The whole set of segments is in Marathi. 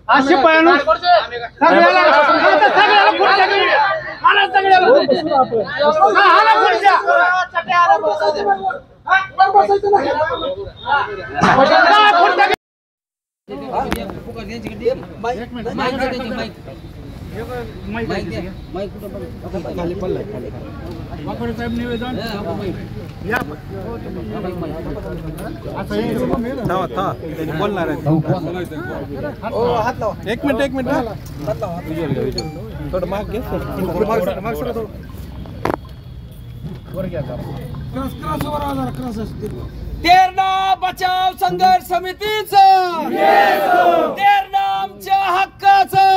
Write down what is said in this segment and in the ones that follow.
असे पळणं सगळ्याला निवेदन बोलणार आहे. एक मिनिट थोडं माग घे. तेरणा बचाव संघर्ष समितीचं तेरणा आमच्या हक्काचं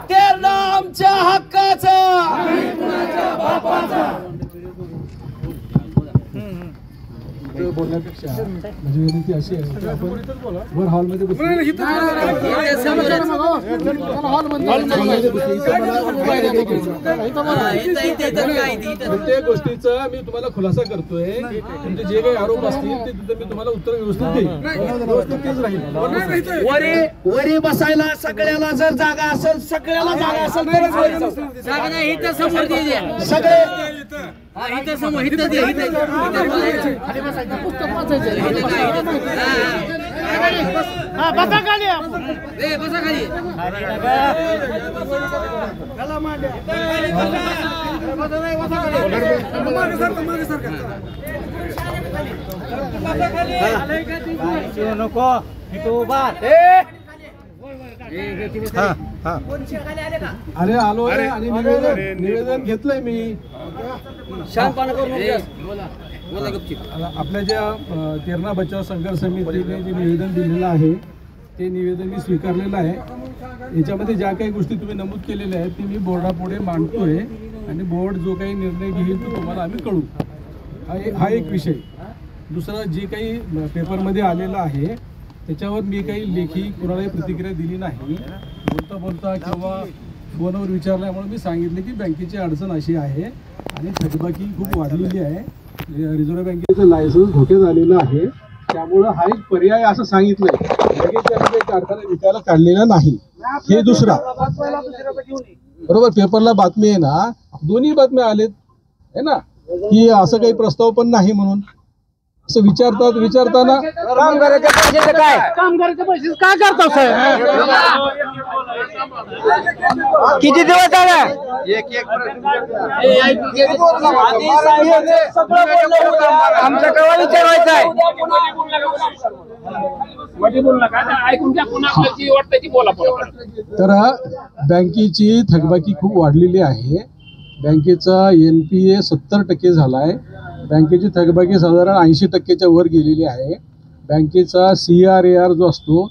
तेरणा आमच्या हक्काचं बोलण्यापेक्षा म्हणजे विनंती अशी आहे की आपण वर हॉलमध्ये प्रत्येक गोष्टीचा मी तुम्हाला खुलासा करतोय. तुमचे जे काही आरोप असतील ते तिथे मी तुम्हाला उत्तर व्यवस्थित देईन. तेच राहील. वरी बसायला सगळ्याला जर जागा असेल सगळ्याला जागा असेल जागा नाही इथं समोर दे सगळे इथं समोर इथं दे पुस्तक बसा खाली बसा खाली नको अरे आलो आणि निवेदन घेतलंय मी. आपल्या ज्या तेरणा बचाव संघर्ष समितीने जे निवेदन दिलेलं आहे ते निवेदन मी स्वीकारलेलं आहे. याच्यामध्ये ज्या काही गोष्टी तुम्ही नमूद केलेल्या आहेत ती मी बोर्डापुढे मांडतोय आणि बोर्ड जो काही निर्णय घेईल तो तुम्हाला आम्ही कळू. हा एक विषय. दुसरा जे काही पेपरमध्ये आलेलं आहे त्याच्यावर मी काही लेखी कोणालाही प्रतिक्रिया दिली नाही. बोलता बोलता किंवा फोनवर विचारल्यामुळे मी सांगितले की बँकेची अडचण अशी आहे आणि थकबाकी खूप वाढलेली आहे. रिझर्व्ह बँकेचं लायसन्स धोक्यात आलेलं आहे त्यामुळं हा एक पर्याय असं सांगितलंय. लगेच त्यांनी काही कारखाना विकायला काढलेला नाही. हे दुसरा बरोबर पेपरला बातमी आहे ना. दोन्ही बातम्या आलेत आहे ना की असं काही प्रस्ताव पण नाही म्हणून असं विचारताना कामगाराच्या पैशाचं काय काय करतो साहेब किती दिवस झाले आमचा केव्हा विचारायचा आहे तर बँकेची थकबाकी खूप वाढलेली आहे. बँकेचा NPA 70% झालाय. बँकेची थकबाकी साधारण 80%च्या वर गेलेली आहे. बँकेचा CRAR जो असतो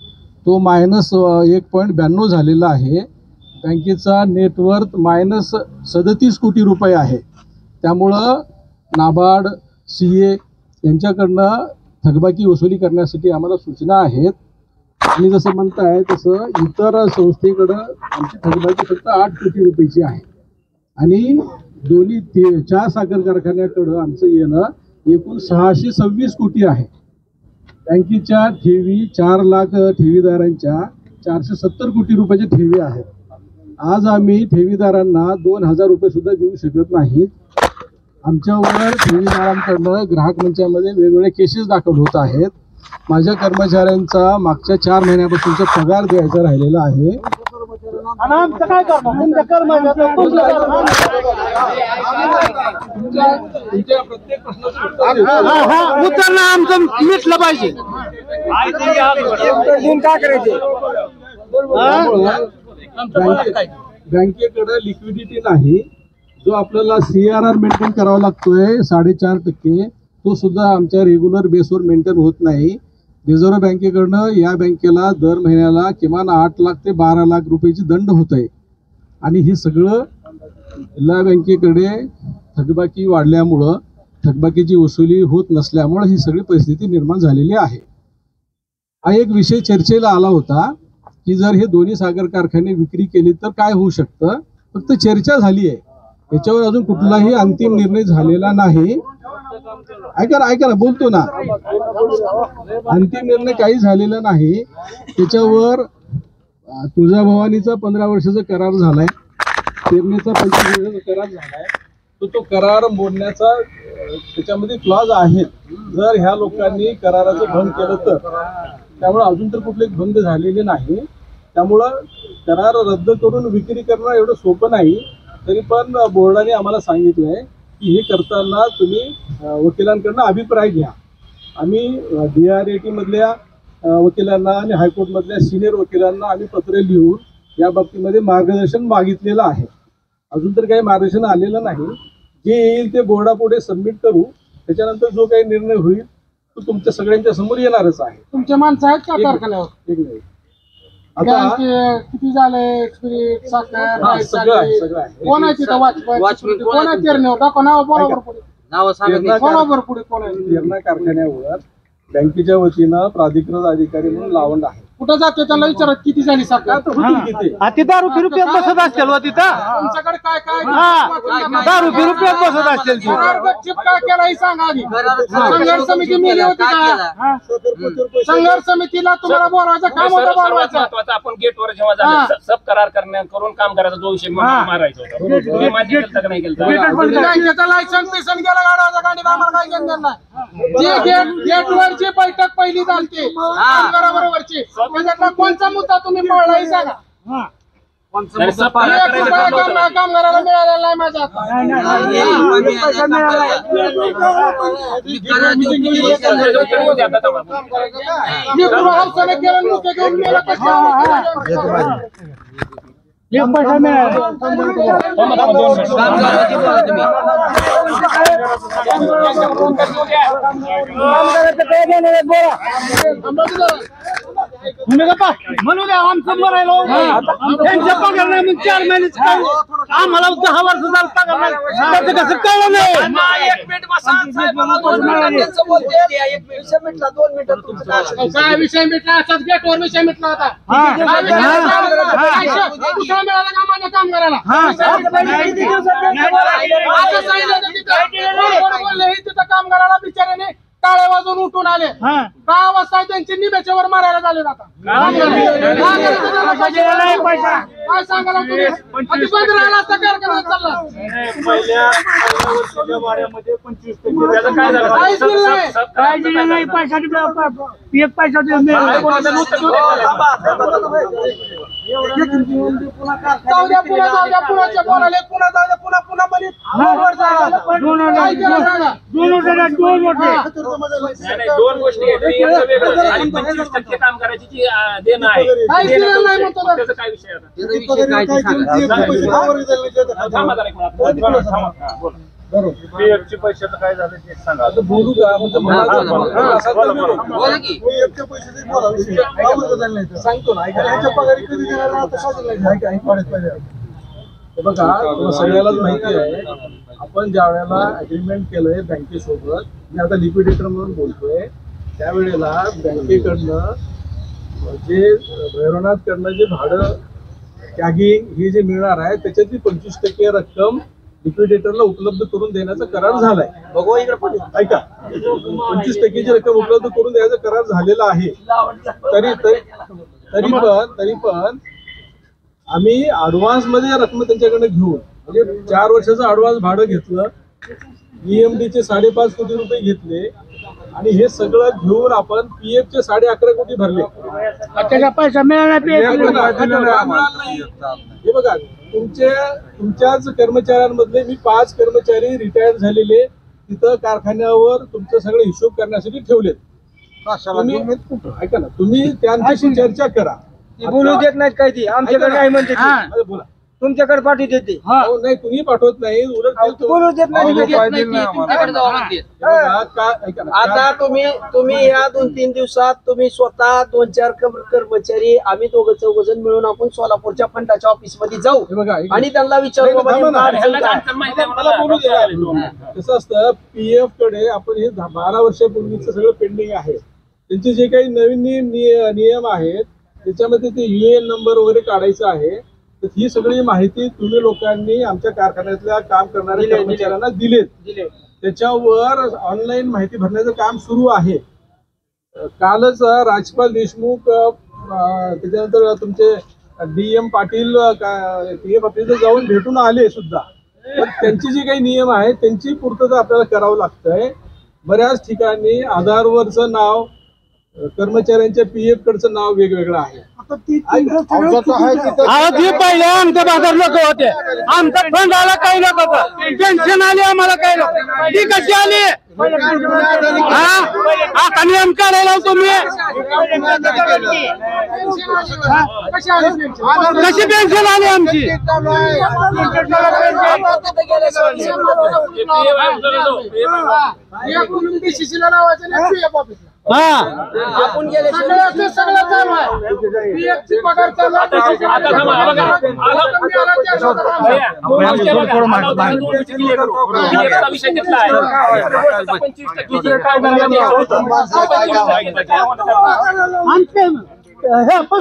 तो -1.92 झालेला आहे. बँकेचा नेटवर्थ -37 कोटी रुपये आहे. त्यामुळं नाबार्ड CA यांच्याकडनं थकबाकी वसुली करण्यासाठी आम्हाला सूचना आहेत. आणि जसं म्हणताय तसं इतर संस्थेकडं आमची थकबाकी फक्त 8 कोटी रुपयाची आहे आणि दोन्ही 4 साखर कारखान्याकडं आमचं येणं एकूण 626 कोटी आहे. बँकेच्या ठेवी 4 लाख ठेवीदारांच्या 470 कोटी रुपयाच्या ठेवी आहेत. आज आम्ही ठेवीदारांना 2000 रुपये सुद्धा देऊ शकत नाहीत. आमच्यावर ठेवीदारांकडनं ग्राहक मंचामध्ये वेगवेगळे केसेस दाखल होत आहेत. माझ्या कर्मचाऱ्यांचा मागच्या 4 महिन्यापासूनचा पगार द्यायचा राहिलेला आहे. काय प्रत्येक प्रश्नाचं उत्तर आमचं मिटलं पाहिजे. बँकेकडे लिक्विडिटी नाही. जो आपल्याला CRR मेंटेन करावा लागतोय 4.5%, तो सुद्धा आमच्या रेग्युलर बेसवर मेंटेन होत नाही. रिझर्व्ह बँकेकडनं या बँकेला दर महिन्याला किमान 8 लाख ते 12 लाख रुपयाची दंड होत आहे. आणि हे सगळं जिल्हा बँकेकडे थकबाकी वाढल्यामुळं थकबाकीची वसुली होत नसल्यामुळं ही सगळी परिस्थिती निर्माण झालेली आहे. हा एक विषय चर्चेला आला होता की जर हे दोन्ही साखर कारखाने विक्री केली तर काय होऊ शकतं. फक्त चर्चा झाली आहे. याच्यावर अजून कुठलाही अंतिम निर्णय झालेला नाही. ऐका ना बोलतो ना. अंतिम निर्णय काही झालेला नाही. त्याच्यावर तुळजाभवानीचा 15 वर्षाचा करार झालाय, पेरणीचा 25 वर्षाचा करार झालाय. तो करार मोडण्याचा त्याच्यामध्ये क्लॉज आहेत. जर ह्या लोकांनी कराराचं भंग केलं तर, त्यामुळे अजून तर कुठले भंग झालेले नाही. त्यामुळं करार रद्द करून विक्री करणं एवढं सोपं नाही. तरी पण बोर्डाने आम्हाला सांगितलंय की हे करताना तुम्ही वकिलांकडनं अभिप्राय घ्या. आम्ही DRAT मधल्या वकिलांना आणि हायकोर्टमधल्या सिनियर वकिलांना आम्ही पत्र लिहून या बाबतीमध्ये मार्गदर्शन मागितलेलं आहे. अजून तर काही मार्गदर्शन आलेलं नाही. जे येईल ते बोर्डापुढे सबमिट करू. त्याच्यानंतर जो काही निर्णय होईल तो तुमच्या सगळ्यांच्या समोर येणारच आहे. तुमचे माणसं आहेत का कारखान्यावर? एक नाही. आता किती झाले? सगळं आहे. कोण आहे तिथं वॉचमॅन? कोण आहे पेरणीवर? दाखवा नाव बरोबर पुढे. बरोबर पुढे कोण आहे? पेरणा कारखान्यावर बँकेच्या वतीनं प्राधिकृत अधिकारी म्हणून लावण आहे. कुठं जाते त्याला विचारत किती झाली साखर? ती दारू रुपयात बसत असतील तिथं. तुमच्याकडे काय काय दारू रुपयात बसत असतील. काय केलं हे सांगा आधी. संघर्ष समिती मिली होती का? संघर्ष समितीला तुम्हाला बोलवायचं काम होतं, बोलवायचं. आपण गेटवर जेव्हा झालं सब करार करून काम करायचा जो विषय मारायचा होता, मान्य केलं का नाही केलं? लायसन पेसन गेला गाडवाचा गाडीत आम्हाला काय घेणं नाही. जे गेटवरची बैठक पहिली झालती बरोबरची, त्याच्यातला कोणता मुद्दा तुम्ही पाळला हे सांगा. कामगाराला मिळालेला नाही माझ्या हौसाने केलं मुके घेऊन मेला म्हणून आमचं मरायला त्यांच्या पगार नाही मग 4 महिन्याच आम्हाला 10 वर्ष झालं पगार नाही. त्याचं कसं कळलं नाही. काय विषय मिटला? असाच गेटवर विषय मिटला होता. मिळाला का माझ्या कामगाराला? तिथं कामगाराला बिचाऱ्याने टाळे वाजून उठून आले. 10 वाजता त्यांची निब्याच्या वर मारायला झाले आता. काय सांगायला तुम्ही? अति बंद राहिला असता कारखाना चालला. काहीच दिलं नाही. काय दिलं नाही. पैसा एक पैसा जाऊ द्या पुण्याच्या बोलाले पुन्हा जाऊ द्या पुन्हा बरीच दोन गोष्टी आणि 25% काम करायची जी देणं आहे त्याचा काय विषय पैशाचं काय झालं ते सांगा. बोलू का? सांगतो ना. बघा सगळ्यालाच माहिती आहे, आपण ज्या वेळेला अग्रीमेंट केलंय बँकेसोबत, मी आता लिक्विडेटर म्हणून बोलतोय, त्यावेळेला बँकेकडनं जे भैरवनाथकडनं जे भाडं टॅगिंग हे जे मिळणार आहे त्याच्यातली 25% रक्कम लिक्विडेटरला उपलब्ध करून देण्याचा करार झालाय. ऐका, 25%ची रक्कम उपलब्ध करून द्यायचा करार झालेला आहे. तरी पण आम्ही ऍडव्हान्स मध्ये रक्कम त्यांच्याकडनं घेऊन, म्हणजे 4 वर्षाचं ऍडव्हान्स भाडं घेतलं, EMDचे 5.5 कोटी रुपये घेतले आणि हे सगळं घेऊन आपण PF चे 11.5 कोटी भरले. पैसा मिळाला हे बघा, तुमच्याच कर्मचाऱ्यांमधले मी 5 कर्मचारी रिटायर्ड झालेले तिथं कारखान्यावर तुमचं सगळं हिशोब करण्यासाठी ठेवलेत. ऐका ना, तुम्ही त्यांच्याशी चर्चा करा. बोलू देत नाहीत काय ती आमच्याकडे काय म्हणते बोला, तुमच्याकडे पाठी देते. नाही तुम्ही पाठवत नाही, उलट बोलू देत नाही. आता तुम्ही या 2-3 दिवसात तुम्ही स्वतः 2-4 कर्मचारी आम्ही 2-4 मिळून आपण सोलापूरच्या फंडाच्या ऑफिस मध्ये जाऊ आणि त्यांना विचारू कसं असतं. PF कडे आपण हे 12 वर्षापूर्वीच सगळं पेंडिंग आहे. त्यांचे जे काही नवीन नियम आहेत त्याच्यामध्ये ते UN नंबर वगैरे काढायचा आहे. तर ही सगळी माहिती तुम्ही लोकांनी आमच्या कारखान्यातल्या काम करणाऱ्या कर्मचाऱ्यांना दिलेत. त्याच्यावर ऑनलाईन माहिती भरण्याचं काम सुरू आहे. कालच राजपाल देशमुख त्याच्यानंतर तुमचे DM पाटील PA पाटील जाऊन भेटून आले सुद्धा. पण त्यांची जी काही नियम आहे त्यांची पूर्तता आपल्याला करावं लागतंय. बऱ्याच ठिकाणी आधारवरचं नाव कर्मचाऱ्यांच्या PF कडचं नाव वेगवेगळं आहे. ती पहिले आमच्या बाजार लोक होते, आमचा फंड आला काही लोक पेन्शन आली आम्हाला काही लोक ती कशी आली आता नियम काढायला तुम्ही कशी पेन्शन आली आमची आपण गेले सगळं चालू आहे. PF पगार चालू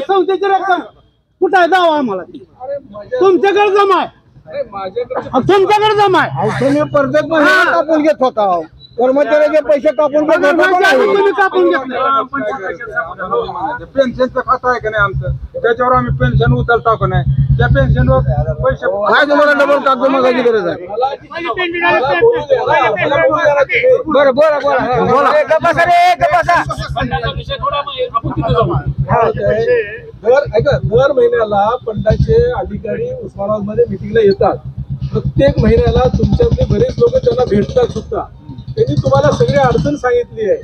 संस्थेची रक्कम कुठे जावं आम्हाला तुमच्याकडे जमा तुमच्याकडे जमा तुम्ही प्रत्येक महिन्यात कापून घेत होता कर्मचाऱ्याचे पैसे कापून कापून घेतले. पेन्शनचं खातं आहे का नाही आमचं, त्याच्यावर आम्ही पेन्शन उचलता का नाही, त्या पेन्शनवर पैसे काय तुम्हाला डबल कागद मागायची गरज आहे. बरं बरं बरं दर महिन्याला फंडाचे अधिकारी उस्मानाबाद मध्ये मिटिंगला येतात. प्रत्येक महिन्याला तुमच्यातले बरेच लोक त्यांना भेटतात सुद्धा. त्यांनी तुम्हाला सगळी अडचण सांगितली आहे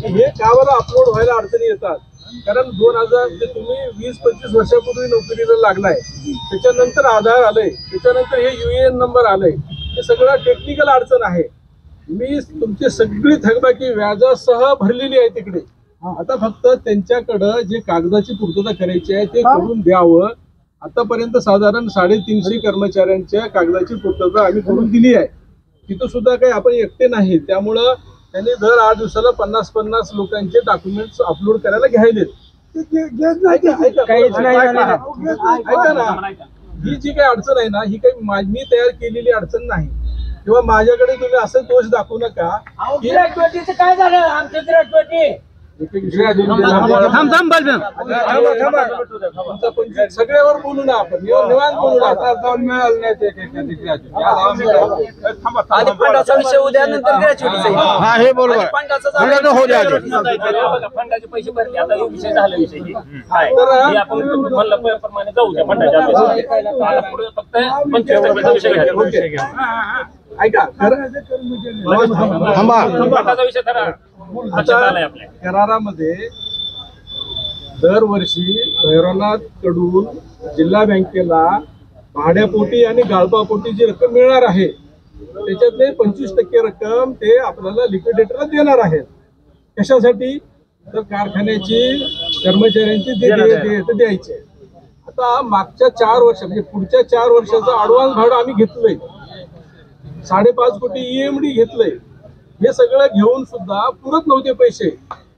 की हे कामाला अपलोड व्हायला अडचणी येतात. कारण 2000 तुम्ही 20-25 वर्षापूर्वी नोकरीला लागलाय, त्याच्यानंतर आधार आलंय, त्याच्यानंतर हे UAN नंबर आलंय, हे सगळं टेक्निकल अडचण आहे. मी तुमची सगळी थकबाकी व्याजासह भरलेली आहे तिकडे. आता फक्त त्यांच्याकडं जे कागदाची पूर्तता करायची आहे ते करून द्यावं. आतापर्यंत साधारण 350 कर्मचाऱ्यांच्या कागदाची पूर्तता आम्ही करून दिली आहे. तिथं सुद्धा काही आपण एकटे नाही, त्यामुळं त्यांनी दर 8 दिवसाला 50-50 लोकांचे डॉक्युमेंट्स अपलोड करायला घ्यायलेत. ऐका ना, ही जी काही अडचण आहे ना, ही काही मी तयार केलेली अडचण नाही किंवा माझ्याकडे तुम्ही असं दोष दाखवू नका की काय झालं आमच्या ग्रॅज्युएटी सगळ्यावर बोलू ना आपण, निवांत बोलू ना. आधी फंडाचा विषय उद्या नंतर ग्रॅज्युएटीचा हे बरोबर फंडाचे पैसे भरले आता विषय झाला विषय आपण म्हणलं प्रमाणे जाऊ द्या फंडाच्या पुढे फक्त 25% विषय ऐका फंडाचा विषय ठरा. करारामध्ये दरवर्षी भैरवनाथ कडून जिल्हा बँकेला भाड्यापोटी आणि गाळपापोटी जी रक्कम मिळणार आहे त्याच्यातले 25% रक्कम ते आपल्याला लिक्विडेटरला देणार आहेत. कशासाठी? तर कारखान्याची कर्मचाऱ्यांची ते द्यायचे. आता मागच्या 4 वर्ष म्हणजे पुढच्या 4 वर्षाचं ऍडव्हान्स भाडं आम्ही घेतलंय, 5.5 कोटी EMD घेतलंय. हे सगळं घेऊन सुद्धा पुरत नव्हते पैसे.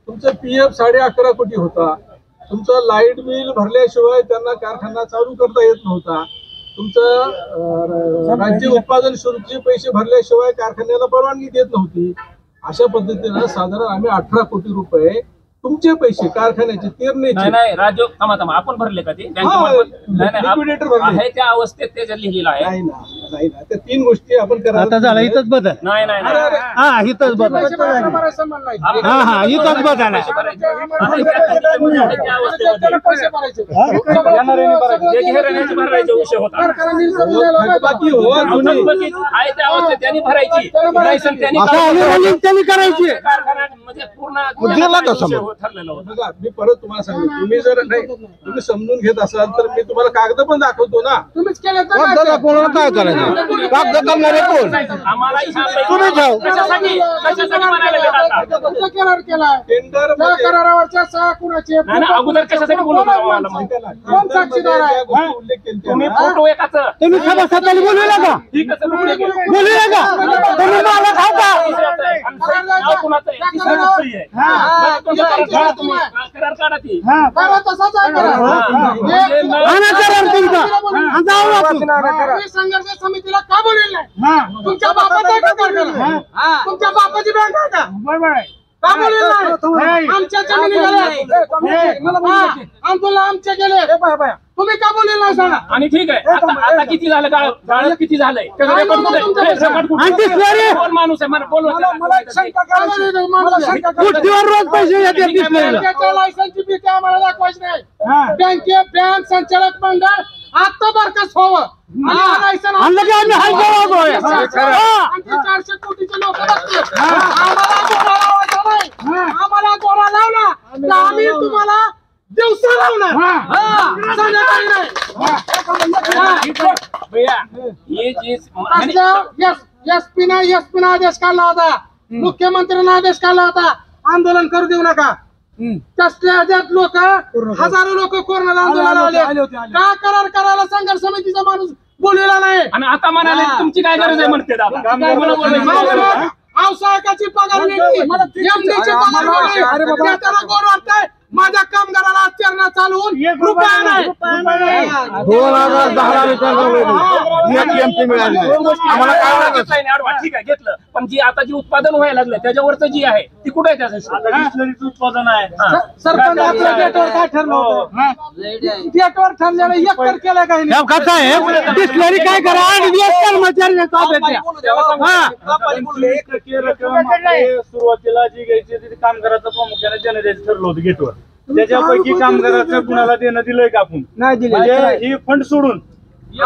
तुमचं PF 11.5 कोटी होता. तुमचं लाईट बिल भरल्याशिवाय त्यांना कारखाना चालू करता येत नव्हता. तुमचं राज्य उत्पादन शुल्कचे पैसे भरल्याशिवाय कारखान्याला परवानगी देत नव्हती. अशा पद्धतीनं साधारण आम्ही 18 कोटी रुपये तुमचे पैसे कारखान्याचे तेरणेचे नाही राज्य थांबा आपण भरले का ते लिक्विडेटर भरले आहे त्या अवस्थेत त्याच्यात लिहिलेलं आहे. नाही ना त्या 3 गोष्टी आपण करा. आता झाला इथंच बदल नाही इथंच बदल इथंच बदल विषय होता त्यांनी भरायची त्यांनी करायची म्हणजे पूर्ण ठरलेलं होतं. बघा मी परत तुम्हाला सांगतो, तुम्ही जर नाही तुम्ही समजून घेत असाल तर मी तुम्हाला कागद पण दाखवतो ना. तुम्हीच केलं काय करायचं कागद करणारे कोण आम्हाला तुम्ही ठेव कशासाठी म्हणायला गेला करार केलाय टेंडर त्या करारावरच्या 6 कुणाचे अगोदर कशासाठी बोलवलं कोण साक्षीदार आहे? उल्लेख केले तुम्ही फोटो एकाचं तुम्ही सभासदांनी बोलवला का ठीक आहे बोलवला का तुम्ही मला खाऊ का कुणाचं सही आहे. करार काढा ती. करा तसाच आहे संघर्ष समितीला का बोलेल नाही? तुमच्या बापाचा का बोललेला? तुमच्या बापाची बँक आहे का बोलेल नाही? आमच्या जमिनी गेल्या, आंदोलन आमच्या गेले, तुम्ही का बोलेल नाही सांगा? आणि ठीक आहे, आता किती झालं गाळप किती झालंय त्याचा रेकॉर्ड कुठे आहे? कोण माणूस आहे मला बोलवा. रोज पैसे येतात बँकेच्या लायसन्सची भीती आम्हाला दाखवायची नाही. बँक संचालक मंडळ आता बरखास्त व्हावं. आणलं की आम्ही हाय आमचे 400 कोटीचे लोक बसले. आम्हाला गोळा लावायचा नाही. आम्हाला गोळा लावला तर आम्ही तुम्हाला दिवसा लावणार, संध्याकाळी नाही. भैया हे जे एसपीनं आदेश काढला होता, मुख्यमंत्र्यांना आदेश काढला होता आंदोलन करू देऊ नका. तसल्या लोक हजारो लोक कोरोना आंदोलनाला आले. का करार करायला संघर्ष समितीचा माणूस बोललेला नाही? आणि आता म्हणाले तुमची काय गरज आहे म्हणते आवश्यकाची पगार वेगळी, एमडीची पगार वेगळी. त्याला गोड वाटतंय माझ्या कामगाराला चरणा चालवून रुपया नाही. 2010 मिळाली आम्हाला काय ठीक आहे घेतलं, पण जी आता जी उत्पादन व्हायला लागलं त्याच्यावरचं जी आहे ती कुठे आहे? त्याचं उत्पादन आहे. सरपंच आपल्या गेटवर काय ठरलं होतं? गेटवर ठरलेलं एकतर केलं काही नाही. कसं आहे डिस्लरी काय करा आणि कर्मचारी सुरुवातीला जी घ्यायची ती कामगाराचं प्रामुख्याने देणं द्यायचं ठरलं होतं गेटवर. त्याच्यापैकी कामगाराचं कुणाला देणं दिलंय का आपण? नाही दिले. म्हणजे ही फंड सोडून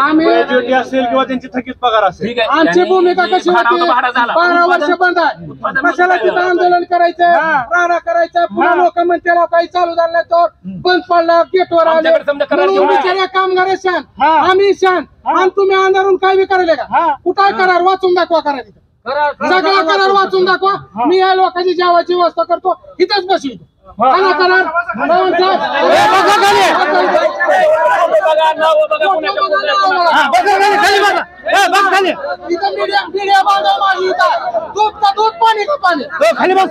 आम्ही ग्रॅज्युएटी असेल किंवा त्यांची थकीत पगार असेल, ठीक आहे. आमची भूमिका कशी होती? 12 वर्ष बंद आहे, कशाला तिथं आंदोलन करायचं, राडा करायचं, पुन्हा लोक म्हणते काही चालू झालं तो बंद पडला, गेटवर आले आमच्याकडे समजा करार म्हणून घेऊन बिचारे कामगार शान, आम्ही शान, आणि तुम्ही अंधारून काय बी करायला का? कुठं करार वाचून दाखवा, करा तिथं सगळा करार वाचून दाखवा. मी या लोकांची जेवायची व्यवस्था करतो, इथंच बसू. करार मीडिया बांधव माझी इथं दूध पाणी का पाणी खाली बस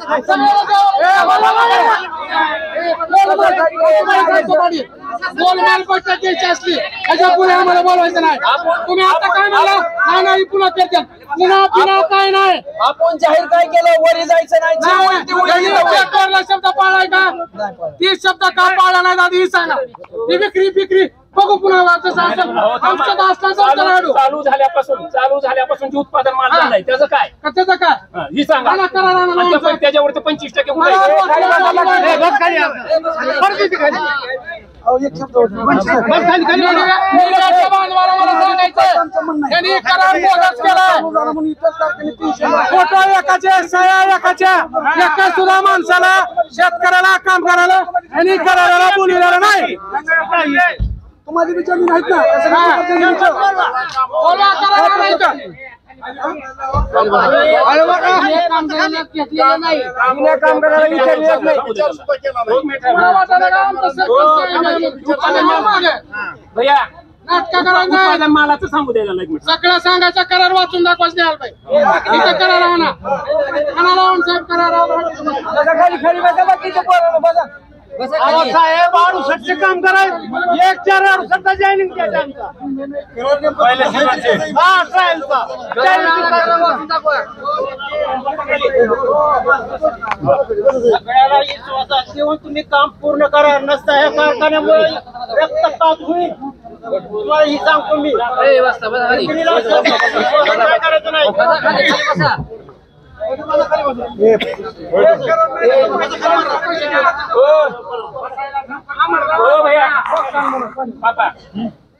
गोलमाल पट्ट्या द्यायची असली त्याच्या पुढे आम्हाला बोलवायचं नाही. तुम्ही आता काय म्हणला? नाही पुन्हा करतात, पुन्हा पुन्हा काय नाही. आपण जाहीर काय केलं? वरी जायचं नाही. शब्द पाळलाय का? ती शब्द का पाळला नाही दादा ही सांगा. ती विक्री बघू पुन्हा आमच्या चालू झाल्यापासून जे उत्पादन माल झालंय त्याचं काय? त्याचं काय ही सांगा. त्याच्यावरती 25% कुठे त्यांनी करार बोगस केला. फोटो एकाच्या सह्या एकाच्या, एका सुद्धा माणसाला शेतकऱ्याला कामगाराला यांनी कराराला बोलवलेलं नाही. तुम्हाला जमीन आहेत ना, बोला करार नाही का? भैया नाटक करायचं मालाचं सांगू द्यायला सगळं सांगायचा करार वाचून दाखवायचं द्यायला पाहिजे. इथं करार लावून साहेब करार साहेब 68 काम करायचं 1/4 जॉईनिंग केलं तुम्ही काम पूर्ण करा, नसता ह्या कारखान्यामुळे रक्तपात होईल. तुम्हाला ही सांगतो मी. करायचं नाही.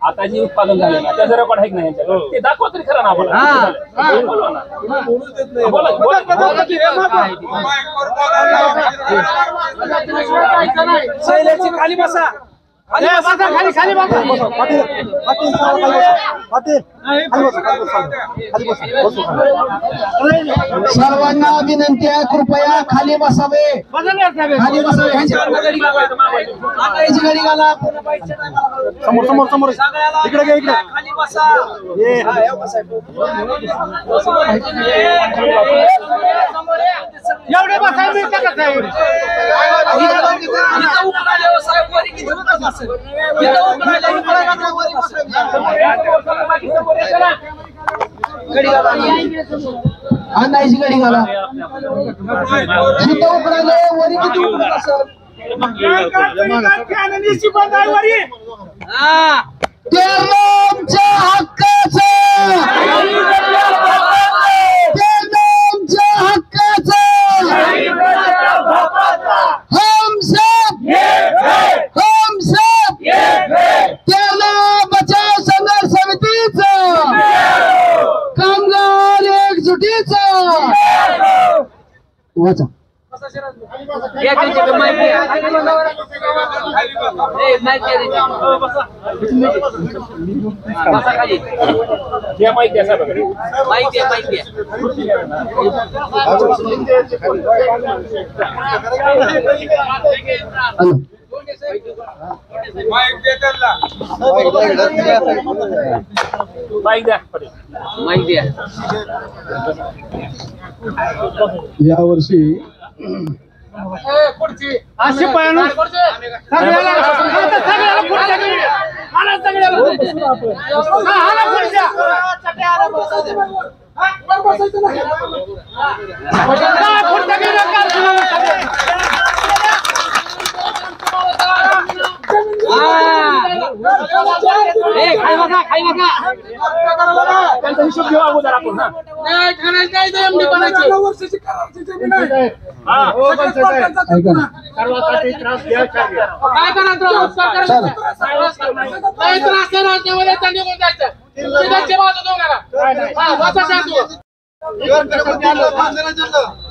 आता जे उत्पादन झालं ना त्याचं रेकॉर्ड आहे की नाही ते दाखवा तरी खरं ना आपण. शैल्याची खाली बसा. खाली खाली सर्वांना विनंती आहे, कृपया खाली बसावे. खाली बसावे. आणायची गाडी घाला. समोर समोर समोर इकडे घे, इकडे खाली बसा. एवढे बसायला मिळतं का साहेब? आणायची गाडी घाला. जिथं उकडायला वरी किती उकडत असेल? ते आमच्या हक्काचं, ते आमच्या हक्काचं. हम सब केरला बचाव संघर्ष समितीचं, कामगार एकजुटीचं. वाचा. माहिती आहे साहेबांकडे. यावर्षी अशी पयानं सगळ्याला पुढच्या गेली. मला सगळ्याला हाला पुढच्या. पुढच्या गेल्या त्यांचा हिशोब घेऊ अगोदर आपण. ऐका ना, सर्वांसाठी त्रास घ्या.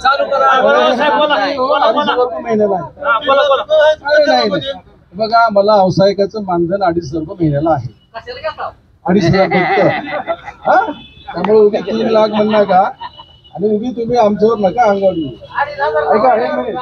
चालू करा. महिन्याला आहे. बघा, मला व्यावसायिकाचं मानधन 2.5 महिन्याला आहे. 2.5 फक्त. हा, त्यामुळे उगी 3 लाख म्हणणार का? आणि उगी तुम्ही आमच्यावर नका अंगावर येऊ. ऐका, एक मिनिट.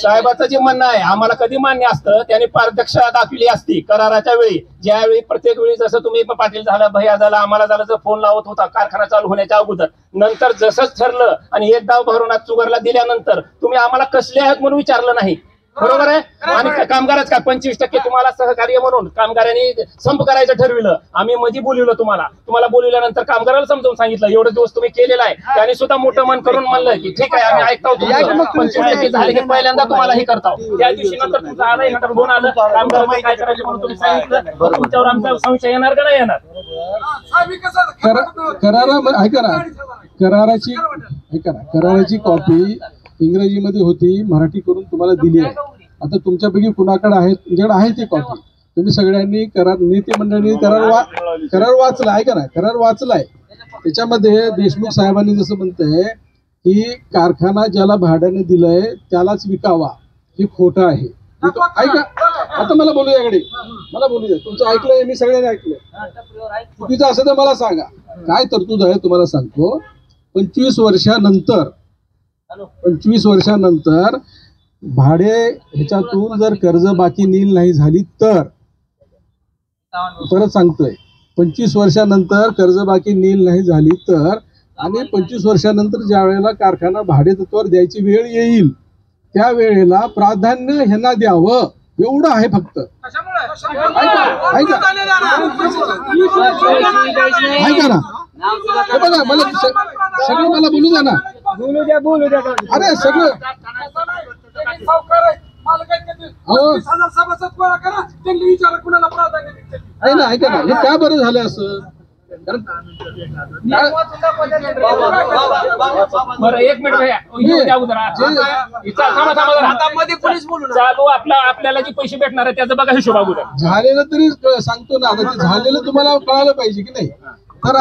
साहेबाचं जे म्हणणं आहे आम्हाला कधी मान्य असतं, त्याने पारदर्शकता दाखवली असती कराराच्या वेळी. ज्यावेळी प्रत्येक वेळी जसं तुम्ही पाटील झाला, भैया झाला, आम्हाला झालं, जर फोन लावत होता कारखाना चालू होण्याच्या अगोदर, नंतर जसंच ठरलं आणि एक डाव भरून चुगरला दिल्यानंतर तुम्ही आम्हाला कसले आहेत म्हणून विचारलं नाही. बरोबर आहे. आणि कामगारच का 25% तुम्हाला सहकार्य म्हणून कामगारांनी संप करायचं ठरविलं. आम्ही मध्ये बोलवलं तुम्हाला बोलवल्यानंतर कामगाराला समजावून सांगितलं. एवढे दिवस तुम्ही केलेला आहे. त्यांनी सुद्धा मोठं मन करून म्हणलं की ठीक आहे, आम्ही ऐकतो. 25% झाले की पहिल्यांदा तुम्हाला हे करतो. त्या दिवशी नंतर तुमचं आलं, नंतर फोन आलं, कामगार काय करायचं म्हणून तुम्ही सांगितलं. तुमच्यावर आमचा संशय येणार का नाही येणार? ऐका ना, कराराची कॉपी इंग्रजीमध्ये होती, मराठी करून तुम्हाला दिली आहे. आता तुमच्यापैकी कुणाकडे आहे? तुमच्याकडे आहे ती कॉपी. तुम्ही सगळ्यांनी नेते मंडळींनी करार वाचला. ऐका ना, करार वाचलाय. त्याच्यामध्ये देशमुख साहेबांनी जसं म्हणतंय की कारखाना ज्याला भाड्याने दिलंय त्यालाच विकावा, हे खोटं आहे. ऐका, आता मला बोलू याकडे, मला बोलू द्या. तुमचं ऐकलंय, मी सगळ्यांनी ऐकलंय. चुकीचं असं तर मला सांगा, काय तरतूद आहे तुम्हाला सांगतो. 25 वर्षानंतर भाडे ह्याच्यातून जर कर्ज बाकी नील नाही झाली तर, परत सांगतोय, 25 वर्षानंतर कर्जबाकी नील नाही झाली तर, आणि 25 वर्षानंतर ज्या वेळेला कारखाना भाडेतत्वावर द्यायची वेळ येईल त्या वेळेला प्राधान्य ह्यांना द्यावं, एवढं आहे फक्त. ऐका ना, बघा, मला सगळं मला बोलू द्या ना. अरे सगळं आहे ना. ऐका ना, हे का बरं झालं असं? बरं, एक मिनिट भैया, चालू आपल्याला जे पैसे भेटणार आहे त्याचं बघा हिशोब अगोदर. झालेलं तरी सांगतो ना, आता ते झालेलं तुम्हाला कळायला पाहिजे की नाही. तर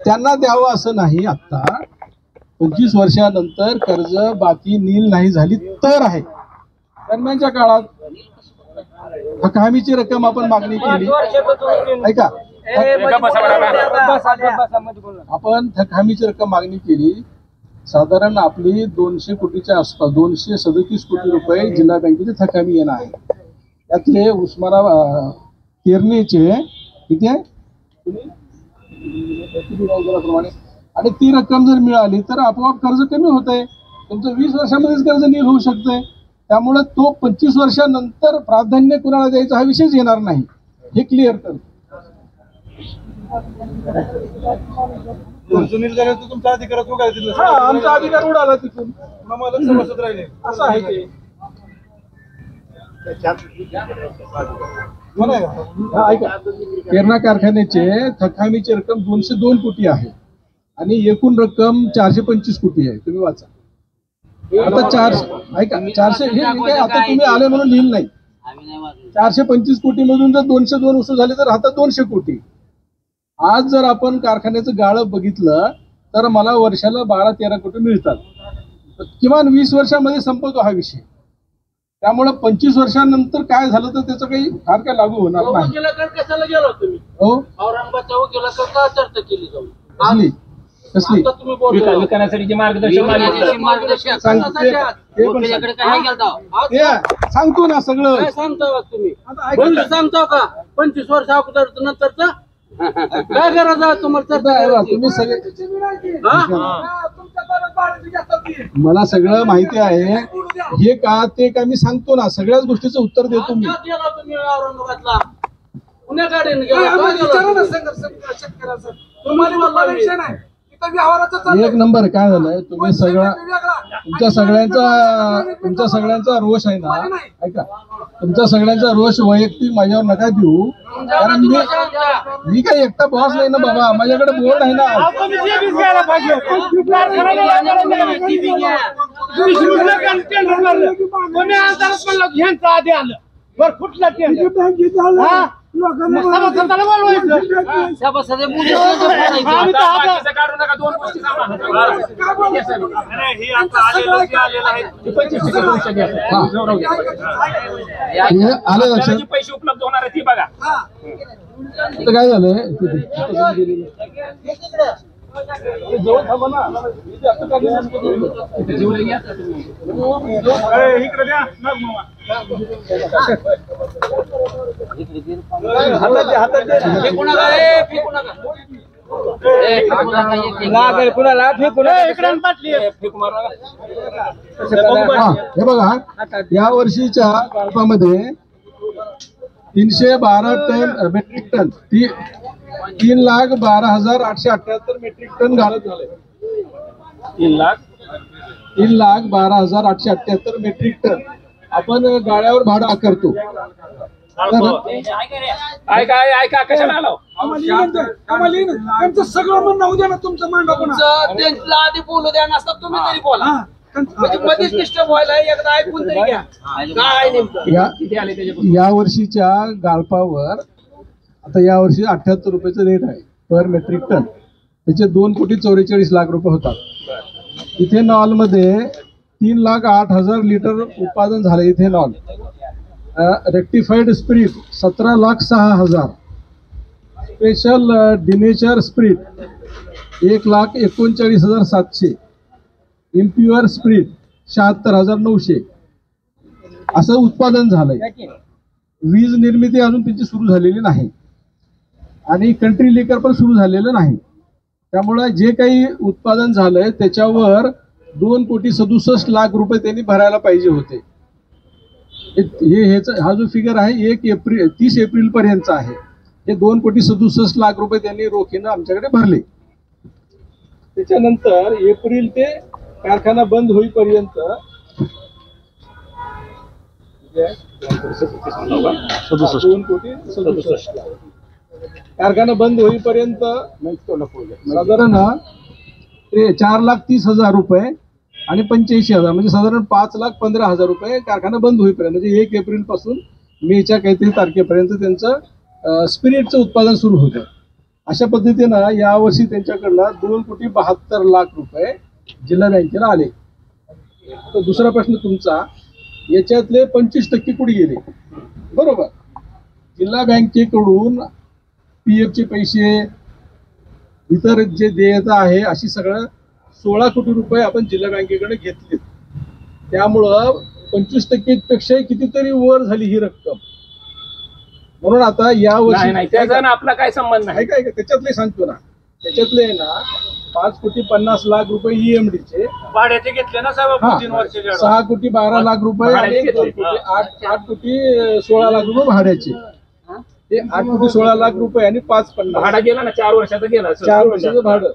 त्यांना द्यावं असं नाही आता, 25 वर्षानंतर कर्ज बाकी नील नाही झाली तर आहे. दरम्यानच्या काळात हकामीची रक्कम आपण मागणी केली. ऐका, आपण थकामीची रक्कम मागणी केली. साधारण आपली 200 कोटीच्या आसपास 237 कोटी रुपये जिल्हा बँकेची थकामी येणार आहे. त्यातले उस्मानाबाद केरनीचे किती आहे आणि ती रक्कम जर मिळाली तर आपोआप कर्ज कमी होत आहे. तुमचं 20 वर्षामध्येच कर्ज नील होऊ शकतंय. त्यामुळे तो 25 वर्षानंतर प्राधान्य कुणाला द्यायचा हा विषयच येणार नाही, हे क्लिअर कर. सुनील झाले तर तुमचा अधिकारात उगा दिला. आमचा अधिकार उडाला तिथून, आम्हाला समजत राहिले असं आहे ते. हा, ऐका, केरणा कारखान्याचे थकामीची रक्कम 202 कोटी आहे आणि एकूण रक्कम 425 कोटी आहे. तुम्ही वाचा आता. 400 ऐका, 400 हे काय आता तुम्ही आले म्हणून लिहिलं नाही. 425 कोटी मधून जर 202 वसूल झाले तर आता 200 कोटी. आज जर आपण कारखान्याचं गाळप बघितलं तर मला वर्षाला 12-13 कोटी मिळतात. किमान 20 वर्षामध्ये संपतो हा विषय. त्यामुळे 25 वर्षानंतर काय झालं तर त्याचं काही फार काय लागू होणार नाही. कशाला गेलो तुम्ही? हो, औरंगाबादच्या वकिलाकडे का चर्चा केली जाऊ? कसली तुम्ही बोलता विकासासाठी मार्गदर्शन सांगतो ना सगळं. काय सांगता तुम्ही? सांगता का 25 वर्ष अगोदर नंतरच काय गरज आहे तुम्हाला? तुम्ही सगळे मला सगळं माहिती आहे. हे का ते का मी सांगतो ना, सगळ्याच गोष्टीचं उत्तर देतो मी. तुम्ही औरंगाबादला पुण्या गाडीने गेला एक नंबर. काय झालंय, तुम्ही सगळा तुमच्या सगळ्यांचा रोष आहे ना. ऐका, तुमचा सगळ्यांचा रोष वैयक्तिक माझ्यावर नका देऊ, कारण मी काही एकटा बॉस नाही ना बाबा. माझ्याकडे बोर्ड आहे ना. आलं लक्षात? पैसे उपलब्ध होणार ती बघा. आता काय झालंय, हे बघा, या वर्षीच्या मध्ये 312 ton metric ton 3,12,878 metric ton घालत झाले. 3,12,878 मेट्रिक टन आपण गाड्यावर भाडं आकारतो. ऐका कशाला आलो? सगळं म्हणणं उद्या ना तुमचं मांडा. त्यांना आधी बोलू द्या नसता तुम्ही तरी बोला. म्हणजे मध्येच डिस्टर्ब व्हायला एकदा ऐकून तरी घ्या काय नेमकं. या वर्षीच्या गाळपावर आता या वर्षी 78 रुपयाचं रेट आहे पर मेट्रिक टन. त्याचे 2,44,00,000 रुपये होतात. इथेनॉल मध्ये 3,08,000 लिटर उत्पादन झालं ethanol. Rectified spirit 17,06,000. Special denature spirit 1,39,700. Impure spirit 76,900 असं उत्पादन झालंय. वीज निर्मिती अजून त्याची सुरू झालेली नाही आणि कंट्री लिकर पण सुरू झालेलं नाही. त्यामुळे जे काही उत्पादन झालंय त्याच्यावर 2,67,00,000 रुपये त्यांनी भरायला पाहिजे होते. हा जो फिगर आहे 30 एप्रिल पर्यंतचा आहे. हे 2,67,00,000 रुपये त्यांनी रोखीनं आमच्याकडे भरले. त्याच्यानंतर एप्रिल ते कारखाना बंद होईपर्यंत 2,67,00,000 कारखाना बंद होईपर्यंत साधारण 4,30,000 रुपये आणि 85,000 म्हणजे साधारण 5,15,000 रुपये कारखाना बंद होईपर्यंत म्हणजे 1 एप्रिल पासून मेच्या काहीतरी तारखेपर्यंत त्यांचं स्पिरिटचं उत्पादन सुरू होतं. अशा पद्धतीनं यावर्षी त्यांच्याकडनं 2,72,00,000 रुपये जिल्हा बँकेला आले. तर दुसरा प्रश्न तुमचा, याच्यातले 25% कुठे गेले? बरोबर, जिल्हा बँकेकडून PF चे पैसे, इतर जे देयता आहे, अशी सगळं 16 कोटी रुपये आपण जिल्हा बँकेकडे घेतले. त्यामुळं 25% पेक्षा कितीतरी वर झाली ही रक्कम. म्हणून आता या वर्षी त्याचा आपला काय संबंध नाही. काय त्याच्यातले सांगतो ना, त्याच्यातले ना 5,50,00,000 रुपये EMD चे भाड्याचे घेतले ना साहेब 3 वर्षाचे. 6,12,00,000 रुपये आणि 8,16,00,000 रुपये भाड्याचे. ते 8,16,00,000 रुपये आणि 5,50,000 भाडा गेला ना, 4 वर्षाचा गेला. 4 वर्षाचं भाडं.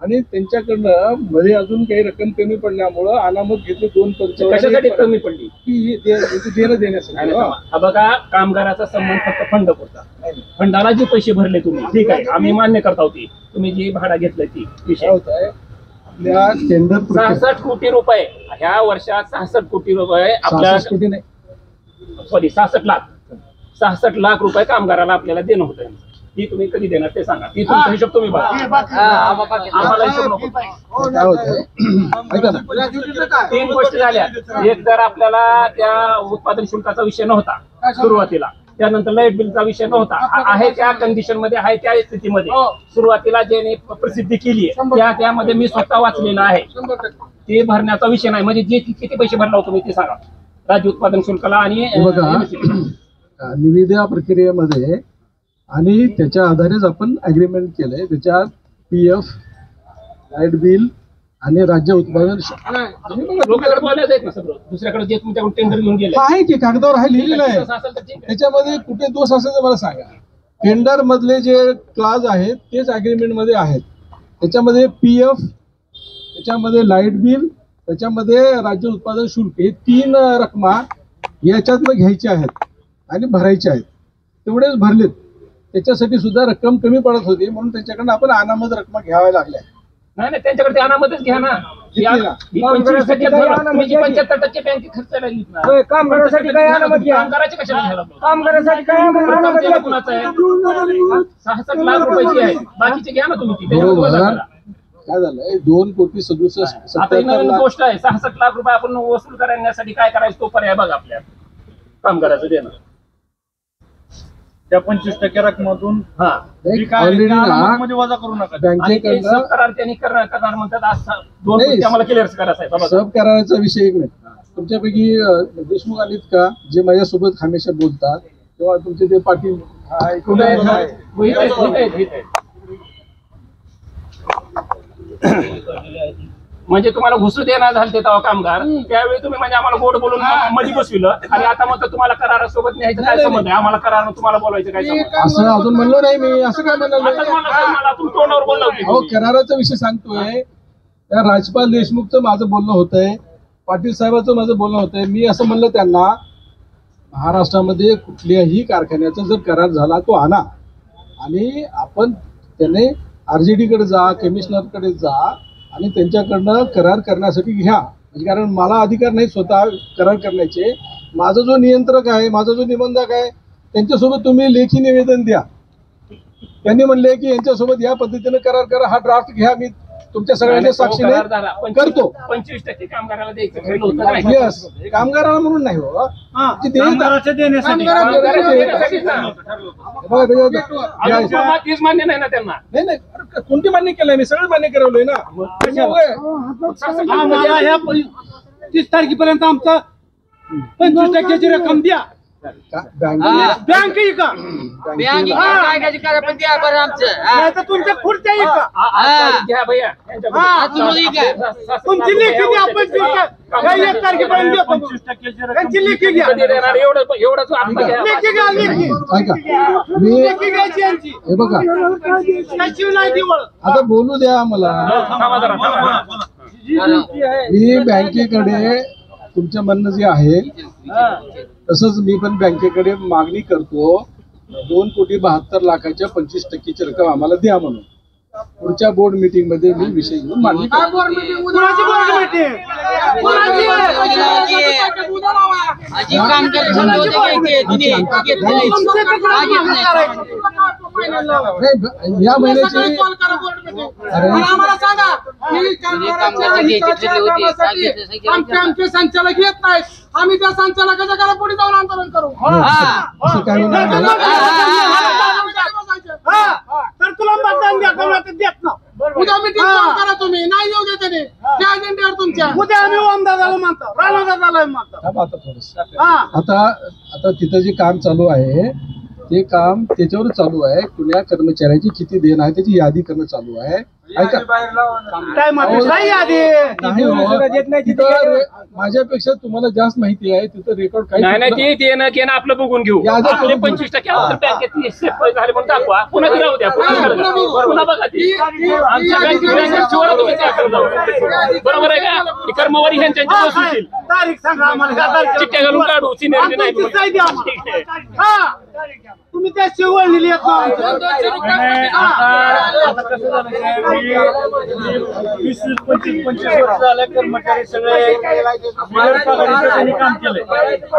आणि त्यांच्याकडनं मध्ये अजून काही रक्कम कमी पडल्यामुळं अनामत घेतली 2,55,000. कशासाठी कमी पडली? देणं देण्यासाठी. हा बघा, कामगाराचा संबंध फक्त फंड होता. फंडाला जे पैसे भरले तुम्ही, ठीक आहे, आम्ही मान्य करता होती. तुम्ही जी भाडा घेतलं ती विषय होत आहे आपल्या टेंडर 66 कोटी रुपये ह्या वर्षात. 66 कोटी रुपये आपल्या, 66 कोटी नाही, सॉरी 66 लाख रुपये कामगाराला आपल्याला देणं होतं. ती तुम्ही कधी देणार ते सांगा. ती तुमचा हिशोब तुम्ही बघा, आम्हाला हिशोब नको. काय होतंय ऐका ना, 3 गोष्टी झाल्या. एक तर आपल्याला त्या उत्पादन शुल्काचा विषय नव्हता सुरुवातीला, त्यानंतर लाईट बिलचा विषय नव्हता. आहे त्या कंडिशन मध्ये, आहे त्या स्थितीमध्ये सुरुवातीला ज्याने प्रसिद्धी केली आहे त्यामध्ये मी स्वतः वाचलेलं आहे. ते भरण्याचा विषय नाही. म्हणजे जे किती पैसे भरला होतो मी ते सांगा राज्य उत्पादन शुल्काला. आणि निविदा प्रक्रियेमध्ये आणि त्याच्या आधारेच आपण अग्रीमेंट केलंय. त्याच्यात PF, लाईट बिल आणि राज्य उत्पादन लोकांकडे बोलायचं आहेत ना सगळं. दुसऱ्याकडे जे तुमच्याकडून टेंडर घेऊन गेले आहे की कागदावर आहे, लिहिलेलं आहे. असेल तर ठीक आहे. त्याच्यामध्ये कुठे दोष असेल तर मला सांगा. टेंडर मधले जे क्लाज आहेत तेच अग्रीमेंट मध्ये आहेत. त्याच्यामध्ये PF, त्याच्यामध्ये लाईट बिल, त्याच्यामध्ये राज्य उत्पादन शुल्क, हे 3 रकमा याच्यातनं घ्यायच्या आहेत आणि भरायच्या आहेत. तेवढेच भरलेत. त्याच्यासाठी सुद्धा रक्कम कमी पडत होती, म्हणून त्यांच्याकडनं आपण अनामत रक्कमा घ्याव्या लागल्या. नाही, त्यांच्याकडे अनामतच घ्या ना. 25% तुम्ही जी 75% बँकेत खर्च लागली ना, कामगारासाठी काय अनामत घ्या? कामगाराचे कशाला घ्यायला लागलो? कामगारासाठी काय अनामत घ्या? कुणाचं आहे? 66 लाख रुपयाची आहे, बाकीचे घ्या ना तुम्ही. बरोबर. काय झालंय, 2,67,70,00,000 आता ही नवीन गोष्ट आहे. 66 लाख रुपये आपण वसूल करण्यासाठी काय करायचं तो पर्याय बघा आपल्या कामगाराचं देणं. त्या 25% रकमातून ऑलरेडी ना वजा करू नका. बँकेकडनं सब करार त्यांनी करणार म्हणतात. आज 2 गोष्टी आम्हाला क्लिअर करायचं आहे. सब कराराचा विषय एक नाही. तुमच्यापैकी देशमुख आलीत का जे माझ्यासोबत हमेशा बोलतात, तेव्हा तुमचे ते पाटील म्हणजे तुम्हाला घुसू देणार झाले तेव्हा कामगार, त्यावेळी तुम्ही म्हणजे आम्हाला गोड बोलून मध्ये बसविलं. आणि आता मग तुम्हाला करारासोबत न्यायचं काय संबंध आहे? आम्हाला करार तुम्हाला बोलायचं काय संबंध? असं अजून म्हणलो नाही मी. असं काय आता म्हणाल? मला तुम्ही तोंडावर बोलला अहो, कराराचा विषय सांगतोय. त्या राजपाल देशमुखचं माझं बोलणं होतंय, पाटील साहेबांचं माझं बोलणं होतंय. मी असं म्हणलं त्यांना, महाराष्ट्रामध्ये कुठल्याही कारखान्याचा जर करार झाला तो आणा आणि आपण त्याने RJD कडे जा, कमिशनरकडे जा आणि त्यांच्याकडनं करार करण्यासाठी घ्या. म्हणजे कारण मला अधिकार नाही स्वतः करार करण्याचे. माझा जो नियंत्रक आहे, माझा जो निबंधक आहे, त्यांच्यासोबत तुम्ही लेखी निवेदन द्या. त्यांनी म्हणले की यांच्यासोबत या पद्धतीने करार करा, हा ड्राफ्ट घ्या, मी तुमच्या सगळ्यांच्या साक्षीने करतो. 25% कामगाराला द्यायचं ठरलं होतं. यस, कामगाराला म्हणून नाही हो. तेच मान्य नाही ना त्यांना. नाही नाही, कोणती मान्य केलंय? मी सगळं मान्य करवलंय ना. 30 तारखेपर्यंत आमचं 25% रक्कम द्या. बँक आहे का? तुमच्या खुर्च्या आहे का? घ्या भैया, तुमची लेखी द्या. 1 तारखेपर्यंत देतो. त्यांची लेखी घ्या. एवढंच लेखी घ्या. लेखी मी लेखी घ्यायची यांची. हे बघा, त्याची नाही दिवळ. आता बोलू द्या मला. मी बँकेकडे तुमचं म्हणणं जे आहे तसंच मी पण बँकेकडे मागणी करतो. 2,72,00,000च्या 25%ची रक्कम आम्हाला द्या म्हणून. पुढच्या बोर्ड मीटिंग मध्ये मी विषय घेऊन मांडणी करतो. महिन्याला लावा. नाही, या महिन्याची सकाळी कॉल करा बोर्डमध्ये अरे. आणि आम्हाला सांगा ही कामगारांच्या हिताच्या कामासाठी आमचे संचालक येत नाहीत. आम्ही त्या संचालकाच्या घरा पुढे जाऊन आंदोलन करू. असं काही होणार नाही. तर तुला मतदान द्या का नाही देत ना. उद्या मीटिंग करा तुम्ही नाही येऊ दे त्याने त्या अजेंड्यावर तुमच्या. उद्या आम्ही ओमदादाला मानतो, राणादादाला मानतो. थांबा आता थोडंसं. आता तिथं जे काम चालू आहे ते काम त्याच्यावर चालू आहे. कुण्या कर्मचाऱ्याची किती देण आहे त्याची यादी करणं चालू आहे. ऐका काय माहिती नाही आधी नाही हो. तिथं माझ्यापेक्षा तुम्हाला जास्त माहिती आहे. तिथं रेकॉर्ड काही नाही ते देणं घेणं आपलं बघून घेऊ. यादी आपले करून 25% बँकेत झाले म्हणून दाखवा. पुन्हा ती राहू द्या. पुन्हा बघा ती आमच्या बँकेत तुम्ही त्याकडे जाऊ. बरोबर आहे का? ती कर्मवारी ह्यांच्या बसतील. तारीख सांगा आम्हाला. चिठ्ठ्या घालून काढू सिनियरिटी नाही आमची साई द्या आम्हाला. हा. तुम्ही त्या शिवळ लिहिली आहेत ना. आता कसं झालं काय, मी 20-25 वर्ष झाले कर्मचारी सगळे बिगर पगारीचं त्यांनी काम केलंय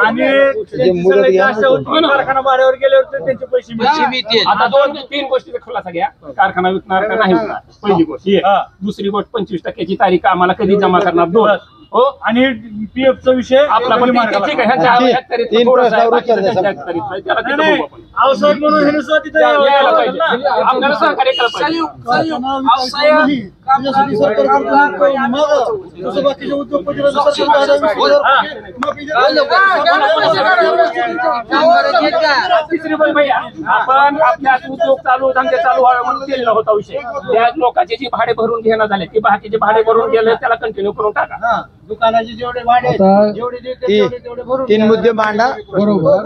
आणि सगळे जास्त कारखाना भाड्यावर गेल्यावर तर त्यांचे पैसे मिळतील. आता 2-3 गोष्टीचा खुलासा घ्या. कारखाना विकणार का नाही विकणार पहिली गोष्ट ही. दुसरी गोष्ट 25% तारीख आम्हाला कधी जमा करणार 2. हो आणि पीएफचा विषय आपला पण ठीक आहे. ह्यांच्या हक्कारीत थोडंसं आहे, बाकीचं त्यांच्या हक्कारीत नाही. त्याला तिथं बघू आपण. आवश्यक म्हणून हे नुसतं तिथं यायला पाहिजे. आपल्याला सहकार्य करायला पाहिजे. तिसरी गोष्ट भैया, आपण आपल्या उद्योग चालू धंदे चालू व्हावे म्हणून केलेला होता विषय. त्या लोकांचे जे भाडे भरून घेणं झाले ते बाकीचे भाडे भरून गेले त्याला कंटिन्यू करून टाका. दुकानाचे जेवढे भाडे आता जेवढे देते तेवढे भरून 3 मुद्दे मांडा. बरोबर.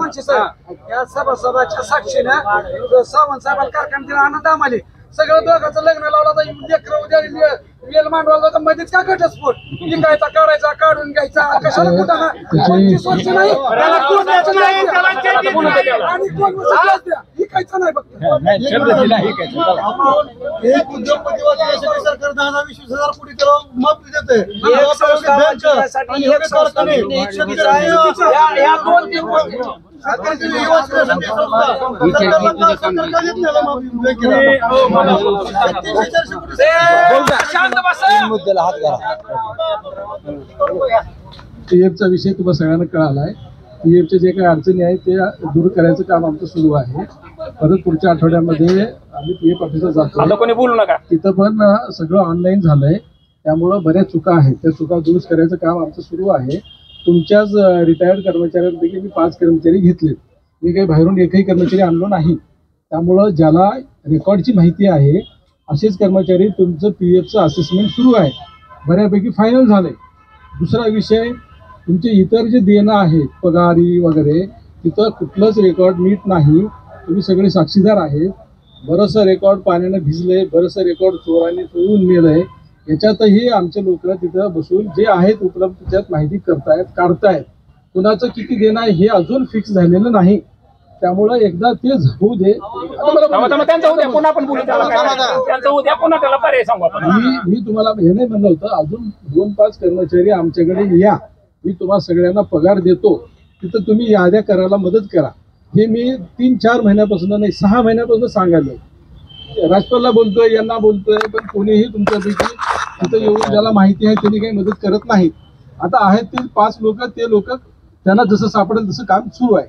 या सभासदाच्या साक्षीनं सावंत साहेबाला कारखान्याला आनंद आम्हाला सगळं दोघांचं लग्न लावलं तर लेकरं उद्या वेल मांडवायला तर मध्येच का घटस्फोट विकायचा काढायचा काढून घ्यायचा कशाला कुठं ना 25 वर्ष नाही त्याला कोणाचं नाही, त्याला चेंज नाही. आणि कोण वर्ष द्या विकायचं नाही फक्त. एक उद्योगपती वाचण्यासाठी सरकार 10-20 कोटी त्याला माफी देते. एक संस्था वाचण्यासाठी एक संस्था चुकीचं आहे. या 2-3 गोष्टी शांत बसा. मुद्द्याला हात घाला. पीएफचा विषय तुम्हाला सगळ्यांना कळाला आहे. पीएफच्या जे काही अडचणी आहेत ते दूर करायचं काम आमचं सुरू आहे. परत पुढच्या आठवड्यामध्ये आम्ही पीएफ ऑफिसला जातो. आता कोणी बोलू नका. तिथं पण सगळं ऑनलाईन झालंय. त्यामुळं बऱ्याच चुका आहेत. त्या चुका दुरुस्त करायचं काम आमचं सुरू आहे. तुमच्याच रिटायर्ड कर्मचाऱ्यांपैकी मी 5 कर्मचारी घेतलेत. मी काही बाहेरून एकही कर्मचारी आणलो नाही. त्यामुळं ज्याला रेकॉर्डची माहिती आहे असेच कर्मचारी तुमचं पीएफचं असेसमेंट सुरू आहे. बऱ्यापैकी फायनल झालंय. दुसरा विषय तुमचे इतर जे देणं आहेत पगारी वगैरे तिथं कुठलंच रेकॉर्ड नीट नाही. तुम्ही सगळे साक्षीदार आहेत. बरंचसं रेकॉर्ड पाण्यानं भिजलंय. बरंचसं रेकॉर्ड चोरांनी चोरून नेलंय. याच्यातही आमचे लोक तिथं बसून जे आहेत उपलब्ध त्याच्यात माहिती करतायत काढतायत. कुणाचं किती देणं आहे हे अजून फिक्स झालेलं नाही. त्यामुळं एकदा ते होऊ दे. त्यांचं उद्या पुन्हा आपण बोलू. त्यांचं उद्या पुन्हा त्याला पर्याय सांगू आपण. मी तुम्हाला हे नाही म्हणलं होतं अजून 2-5 कर्मचारी आमच्याकडे या. मी तुम्हाला सगळ्यांना पगार देतो. तिथं तुम्ही याद्या करायला मदत करा. हे मी 3-4 महिन्यापासून नाही 6 महिन्यापासून सांगायला. राजपालला बोलतोय यांना बोलतोय पण कोणीही तुमच्यापैकी तिथं येऊन ज्याला माहिती आहे त्यांनी काही मदत करत नाहीत. आता आहेत ते 5 लोक ते लोक त्यांना जसं सापडेल तसं काम सुरू आहे.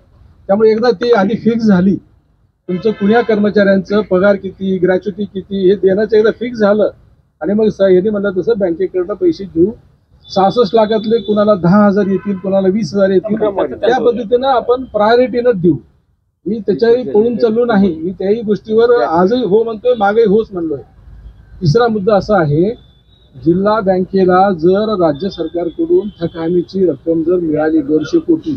त्यामुळे एकदा ते आधी फिक्स झाली तुमचं कुण्या कर्मचाऱ्यांचं पगार किती ग्रॅच्युटी किती हे देण्याचं एकदा फिक्स झालं आणि मग यांनी म्हणलं तसं बँकेकडनं पैसे देऊ. 66 लाखातले कुणाला 10,000 येतील कुणाला 20,000 येतील. त्या पद्धतीनं आपण प्रायोरिटीनं देऊ. मी त्याच्याही पळून चाललो नाही. मी त्याही गोष्टीवर आजही हो म्हणतोय मागेही होच म्हणलोय. तिसरा मुद्दा असा आहे जिल्हा बँकेला जर राज्य सरकारकडून थकहामीची रक्कम जर मिळाली 150 कोटी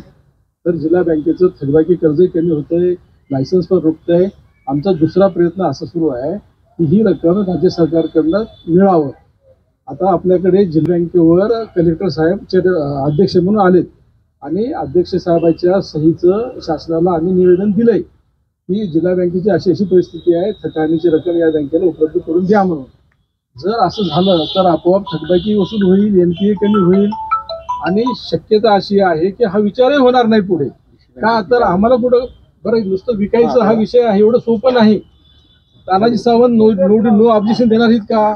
तर जिल्हा बँकेचं थकबाकी कर्जही कमी होतंय. लायसन्स पण रोखतंय. आमचा दुसरा प्रयत्न असा सुरू आहे की ही रक्कम राज्य सरकारकडनं मिळावं. आता आपल्याकडे जिल्हा बँकेवर कलेक्टर साहेब अध्यक्ष म्हणून आलेत आणि अध्यक्ष साहेबांच्या सहीचं शासनाला आम्ही निवेदन दिलंय की जिल्हा बँकेची अशी परिस्थिती आहे थकहामीची रक्कम या बँकेला उपलब्ध करून द्या म्हणून. जर असं झालं तर आपोआप थकबाकी वसूल होईल. एनपीए कमी होईल आणि शक्यता अशी आहे की हा विचारही होणार नाही पुढे. का तर आम्हाला कुठं बरं नुसतं विकायचं हा विषय आहे एवढं सोपं नाही. तानाजी सावंत नो ऑब्जेक्शन देणार आहेत का,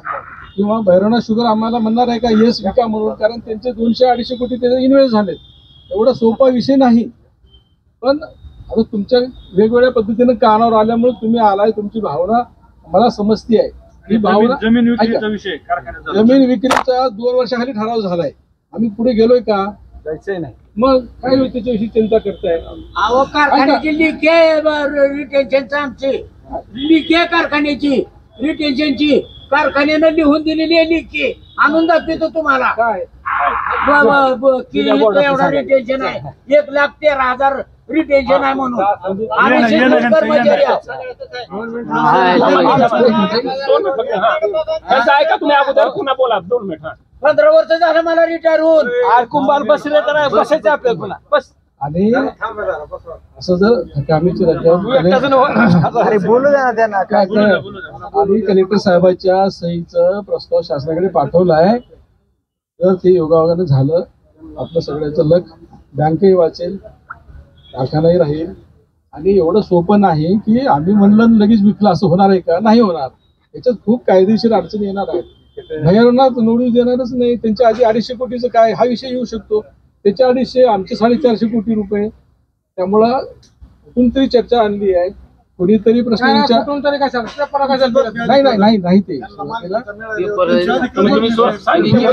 किंवा भैरवनाथ शुगर आम्हाला म्हणणार आहे का येस विका म्हणून, कारण त्यांचे 200-250 कोटी त्याचे इन्व्हेस्ट झालेत. एवढा सोपा विषय नाही. पण आता तुमच्या वेगवेगळ्या पद्धतीने कानावर आल्यामुळे तुम्ही आलाय, तुमची भावना मला समजती आहे. ही भावना जमीन विक्रीचा ऐका, विषय कारखान्याचा जमीन विक्रीचा 2 वर्षाखाली ठराव झालाय. आम्ही पुढे गेलोय का? जायचंय नाही. मग काय होईल त्याच्याविषयी चिंता करताय? अहो कारखान्याची लिखे रिटेन्शनचं आमची लिखे कारखान्याची रिटेन्शनची कारखान्यानं लिहून दिलेली आहे लिखे, आणून दाखवतो तुम्हाला काय की इथं एवढा रिटेन्शन आहे, 1,13,000 रिटेन्शन आहे म्हणून. आम्ही शिक्षक कर्मचारी आहोत. त्यांचं ऐका तुम्ही अगोदर पुन्हा बोला 2 मिनिट. 15 वर्ष झालं मला रिटायर होऊन. कुंभार बसले तर बसायचं आपल्याला पुन्हा बस. आणि असं जर कामीची अरे बोलू द्या ना त्यांना. काय आम्ही कलेक्टर साहेबांच्या सहीचं प्रस्ताव शासनाकडे पाठवलाय. जर ते योगायोगाने झालं, आपलं सगळ्याचं लक, बँकही वाचेल, कारखानाही राहील. आणि एवढं सोपं नाही की आम्ही म्हणलं लगेच विकलं, असं होणार आहे का? नाही होणार. याच्यात खूप कायदेशीर अडचणी येणार आहेत. भैरवनाथ नोटीस देणारच नाही. त्यांच्या आधी 250 कोटीचं काय हा विषय येऊ शकतो. त्याच्या 250, आमचे 450 कोटी रुपये. त्यामुळं कुठून तरी चर्चा आणली आहे, कोणीतरी प्रश्न विचार नाही नाही नाही नाही ते सुरुवातीला तुम्ही सांगितलं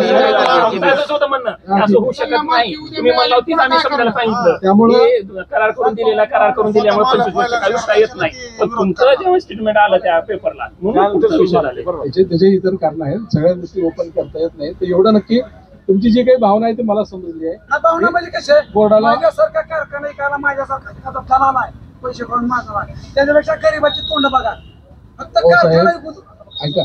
होतं म्हणणं असं होऊ शकत नाही. तुम्ही म्हणला होतीच, आम्ही समजायला सांगितलं. त्यामुळं करार करून दिल्यामुळे 25 वर्ष आयुष्य येत नाही. पण तुमचं जेव्हा स्टेटमेंट आलं त्या पेपरला म्हणून विषय झाले. त्याचे इतर कारण आहेत. सगळ्या गोष्टी ओपन करता येत नाही. तर एवढं नक्की तुमची जी काही भावना आहे ती मला समजली आहे. भावना म्हणजे कसे बोर्डाला माझ्यासारखा कारखाना एकाला माझ्यासारखा एखादा फलाला आहे, पैसे करून माझा त्याच्यापेक्षा गरीबाची तोंड बघा. फक्त हो साहेब, कारखाना ऐका,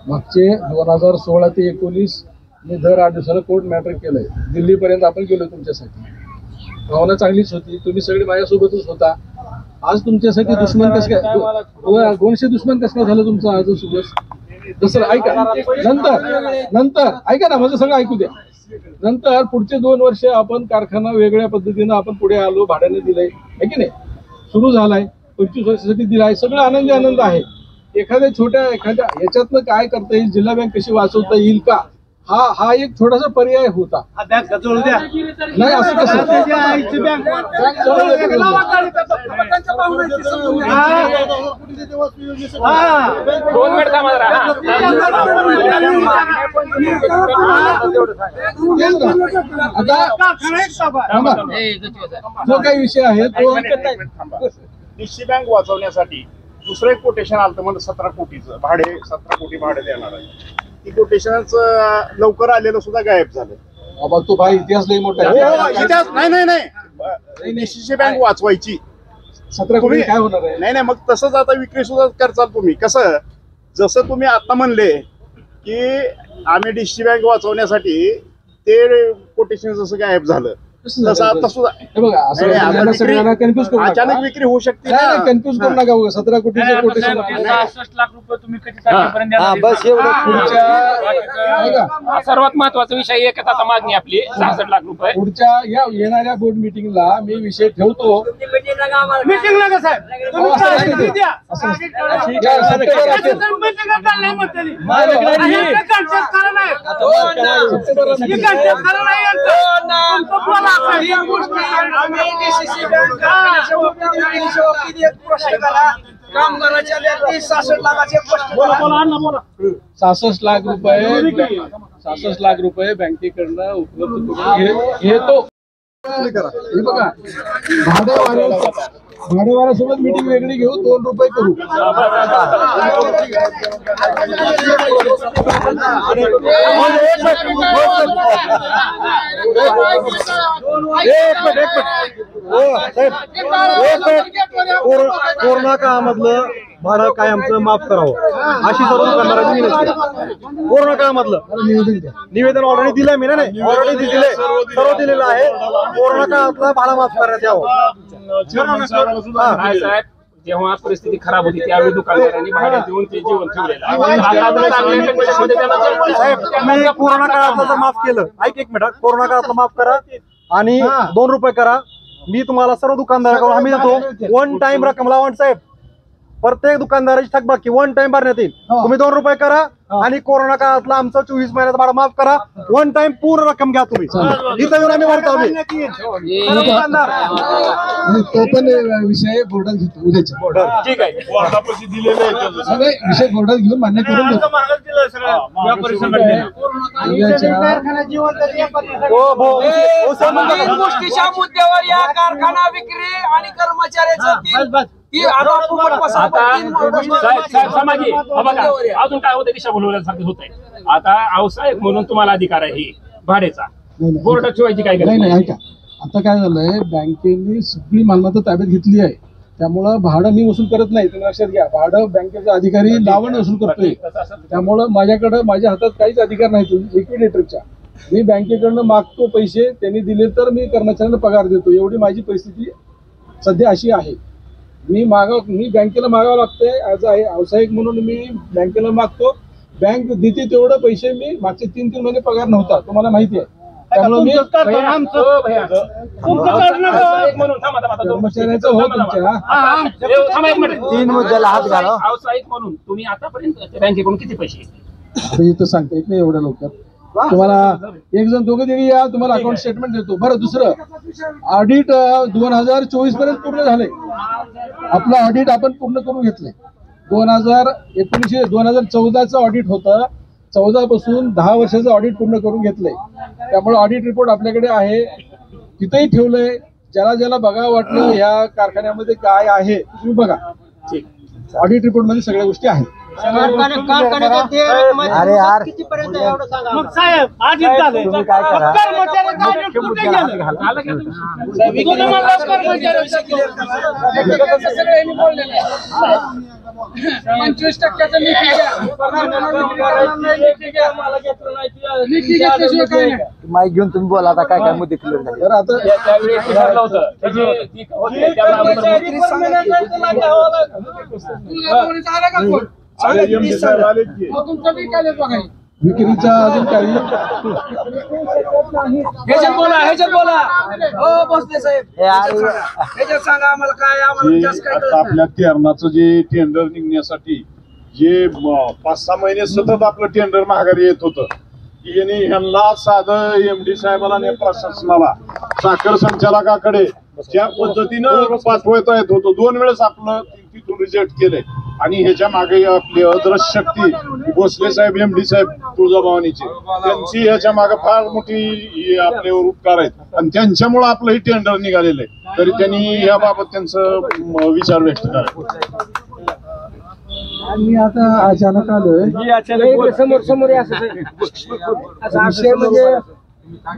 मागचे 2016 ते 19 मी दर 8 दिवसाला कोर्ट मॅटर केलंय. दिल्लीपर्यंत आपण गेलो तुमच्यासाठी. भावना चांगलीच होती, तुम्ही सगळे माझ्यासोबतच होता. आज तुमच्यासाठी दुश्मन कसं काय, 200 दुश्मन कसं काय झालं तुमचं आज सोबत? दुसरं ऐका, नंतर ऐका ना, माझं सगळं ऐकू द्या. नंतर पुढचे 2 वर्ष आपण कारखाना वेगळ्या पद्धतीनं आपण पुढे आलो, भाड्याने दिलंय, है की नाही? सुरू झालाय, 25 वर्षासाठी दिलाय, सगळं आनंद आहे. एखाद्या याच्यातनं काय करता येईल, जिल्हा बँक कशी वाचवता येईल का, हा एक थोडासा पर्याय होता. नाही असं कसं जो काही विषय आहे तो डिस्ट्री बँक वाचवण्यासाठी दुसरं एक कोटेशन आलं म्हणजे 17 कोटीचं भाडे, 17 कोटी भाडे देणार आहे. ती कोटेशनच लवकर आलेलं सुद्धा गायब झालं. बाबा तो भाई इतिहास लई मोठा आहे. नाही डिस्ट्री बँक वाचवायची 17 कोटी काय होणार आहे? नाही मग तसंच आता विक्री सुद्धा करचाल तुम्ही. कसं जसं तुम्ही आता म्हणले की आम्ही डिस्ट्री बँक वाचवण्यासाठी ते कोटेशन जसं गायब झालं तसं आता सुद्धा हे बघा, असं सगळ्यांना कन्फ्युज करू नका. अचानक विक्री होऊ शकते. नाही कन्फ्युज करू नका. 17 कोटीचं कोटेशन 66 लाख रुपये तुम्ही कधी तारखेपर्यंत देणार? बस एवढं. पुढच्या सर्वात महत्वाचा विषय एकच आता मागणी आपली 66 लाख रुपये. पुढच्या या येणाऱ्या बोर्ड मीटिंगला मी विषय ठेवतो. मीटिंग नका साहेब, तुम्ही असं काय असते ते. द्या. असं असते. मीटिंग या, सप्टेंबर असेल. चाललंय म्हटलं. नाही, हे कन्सेप्ट खरं नाही. सप्टेंबर हे असेल. कन्सेप्ट खरं नाही यांचं. तुमचं बोला साहेब. आम्ही DCC बँक कारखान्याच्या वतीने एक प्रश्न करा. कामगाराच्या लेखी 66 लाखाचे प्रश्न करा. 66 लाख रुपये 66 लाख रुपये बँकेकडनं उपलब्ध करून घेतो. हे बघा, भाडेवाऱ्यासोबत मीटिंग वेगळी घेऊ, 2 रुपये करू. कोरोना काळामधलं भाडं काय आमचं माफ करावं अशी सर्व दुकानदारांची विनंती आहे. कोरोना काळामधलं निवेदन द्या. निवेदन ऑलरेडी दिलंय मी. नाही ऑलरेडी दिले, सर्व दिलेलं आहे. कोरोना काळातला भाडं माफ करण्यात यावं. काय साहेब, जेव्हा परिस्थिती खराब होती त्यावेळी दुकानदारांनी भाडे देऊन ते जीवन ठेवलेलं आहे. साहेब तुम्ही कोरोना काळातलं जर माफ केलं, एक मिनिट, कोरोना काळातलं माफ करा आणि 2 रुपये करा. मी तुम्हाला सर्व दुकानदाराकडून हमी देतो. 1 टाइम रक्कम लावा साहेब. प्रत्येक दुकानदाराची थकबाकी वन टाइम भरण्यात येईल. तुम्ही 2 रुपये करा आणि कोरोना काळातला आमचं 24 महिन्याचं भाडं माफ करा. वन टाइम पूर्ण रक्कम घ्या तुम्ही. इथं येऊन आम्ही भरतो. दुकानदार तो पण विषय बोर्डात घेतो उद्याच्या. ठीक आहे. विषय बोर्डात घेऊन मान्य करून देतो. तीन गोष्टीच्या मुद्द्यावर या कारखाना विक्री आणि कर्मचाऱ्याचं समाजी अजून काय होतं दिशा बोलवण्यासारखं होतंय. आता व्यावसायिक म्हणून तुम्हाला अधिकार आहे भाड्याचा. बोर्ड ठेवायची काय नाही नाही ऐका, आता काय झालंय, बँकेने सगळी मालमत्ता ताब्यात घेतली आहे. त्यामुळं भाडं मी वसूल करत नाही. तुम्ही लक्षात घ्या, भाडं बँकेचा अधिकारी लावून वसूल करतोय. त्यामुळं माझ्याकडे माझ्या हातात काहीच अधिकार नाही लिक्विडेटरचा. मी बँकेकडनं मागतो पैसे, त्यांनी दिले तर मी कर्मचाऱ्यांना पगार देतो. एवढी माझी परिस्थिती सध्या अशी आहे. मी बँकेला मागावं लागतंय. ॲज आहे व्यावसायिक म्हणून मी बँकेला मागतो. बँक देते तेवढं पैसे. मी मागचे 3 महिने पगार नव्हता, तुम्हाला माहिती आहे. त्यामुळे मी कर्मचाऱ्याचं हो तुमच्या 3 मुद्द्याला हात घाला. व्यावसायिक म्हणून तुम्ही आतापर्यंत बँकेकडून किती पैसे घेतले इथं सांगता येत नाही एवढ्या लवकर. तुम्हाला एक जण दोघं तरी या, तुम्हाला अकाउंट स्टेटमेंट देतो. बरं, दुसरं ऑडिट 2024 पर्यंत पूर्ण झालंय. आपलं ऑडिट आपण पूर्ण करून घेतलंय. 2014चं ऑडिट होतं. 14 पासून 10 वर्षाचं ऑडिट पूर्ण करून घेतलंय. त्यामुळे ऑडिट रिपोर्ट आपल्याकडे आहे, तिथेही ठेवलंय. ज्याला बघा वाटलं या कारखान्यामध्ये काय आहे तुम्ही बघा. ऑडिट रिपोर्ट मध्ये सगळ्या गोष्टी आहेत. अरे यार कितीपर्यंत एवढं सांगा. मग साहेब ऑडिट झालं, तुम्ही काय करा, माईक घेऊन तुम्ही बोला. आता काय काय मुद्दे क्लिअर झाले. तर आता विक्रीचा अजून काही ह्याच्यात बोला. हो भोसले साहेब, ह्याच्यात सांगा आम्हाला काय. आता आपल्या तेरणाचं जे टेंडर निघण्यासाठी जे 5-6 महिने सतत आपलं टेंडर माघारी येत होतं, ह्यांना साधं MD साहेबाला आणि प्रशासनाला साखर संचालकाकडे ज्या पद्धतीनं पाठवता येत होतं, 2 वेळेस आपलं तिथून रिजेक्ट केलंय. आणि ह्याच्या मागे आपली अदृश्य शक्ती भोसले साहेब, MD साहेब तुळजाभवानीचे, त्यांची ह्याच्या मागे फार मोठी आपल्यावर उपकार आहेत. आणि त्यांच्यामुळे आपलं हे टेंडर निघालेलं आहे. तरी त्यांनी याबाबत त्यांचं विचार व्यक्त करावे. मी आता अचानक आलोय समोर विषय म्हणजे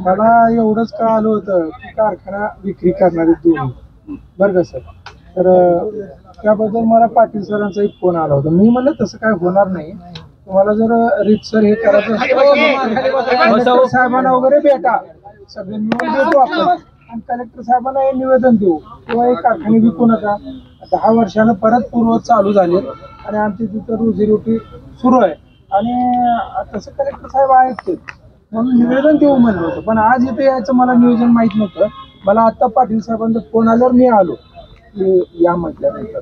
मला एवढंच कळालं होतं की कारखाना विक्री करणारे 2 बरं का सर. तर त्याबद्दल मला पाटील सरांचा एक फोन आला होता. मी म्हणलं तसं काय होणार नाही, तुम्हाला जर रीतसर हे करायचं कलेक्टर साहेबांना वगैरे भेटा, सगळे मिळून देतो आपण आणि कलेक्टर साहेबांना हे निवेदन देऊ किंवा हे कारखाने विकू नका. 10 वर्षानं परत पूर्वत चालू झाले आणि आमची तिथं रोजीरोटी सुरू आहे आणि तसं कलेक्टर साहेब आहेत म्हणून निवेदन देऊ म्हणलं होतं. पण आज इथे यायचं मला नियोजन माहित नव्हतं. मला आता पाटील साहेबांचा फोन आल्यावर मी आलो या म्हटल्यानंतर.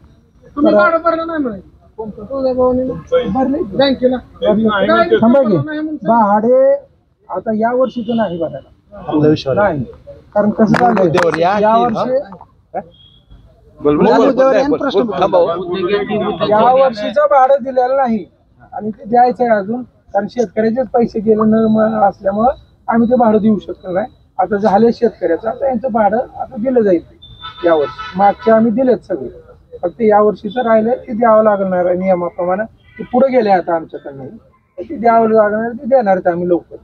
थांबा की भाडे आता या वर्षीचं नाही भरायला नाही, कारण कसं झालं या वर्षी या वर्षीचं भाडं दिलेलं नाही आणि ते द्यायचं आहे अजून, कारण शेतकऱ्याचेच पैसे गेले न असल्यामुळं आम्ही ते भाडं देऊ शकतो नाही. आता झाले शेतकऱ्याचं, आता यांचं भाडं आता दिलं जाईल यावर्षी. मागचे आम्ही दिलेत सगळे, फक्त या वर्षीचं राहिलंय ते द्यावं लागणार आहे नियमाप्रमाणे. ते पुढे गेले आता आमच्याकडनं, ते द्यावं लागणार, ते देणार आहेत आम्ही लवकर.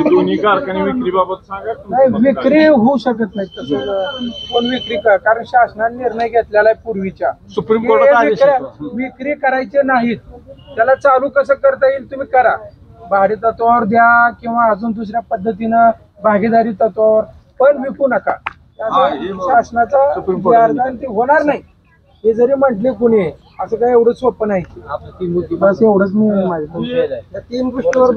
दोन्ही कारखाने विक्रीबाबत सांगा. नाही, विक्री होऊ शकत नाही तसं. कोण विक्री कारण शासनाने निर्णय घेतलेला आहे पूर्वीच्या, सुप्रीम कोर्टात विक्री करायचे नाहीत. त्याला चालू कसं करता येईल तुम्ही करा, भाडे तत्वावर द्या किंवा अजून दुसऱ्या पद्धतीनं भागीदारी तत्वावर, पण विकू नका. शासनाचा ते होणार नाही हे जरी म्हटले कुणी, असं काय एवढं सोपं नाही. बस एवढंच मी माझ्या 3 गोष्टीवर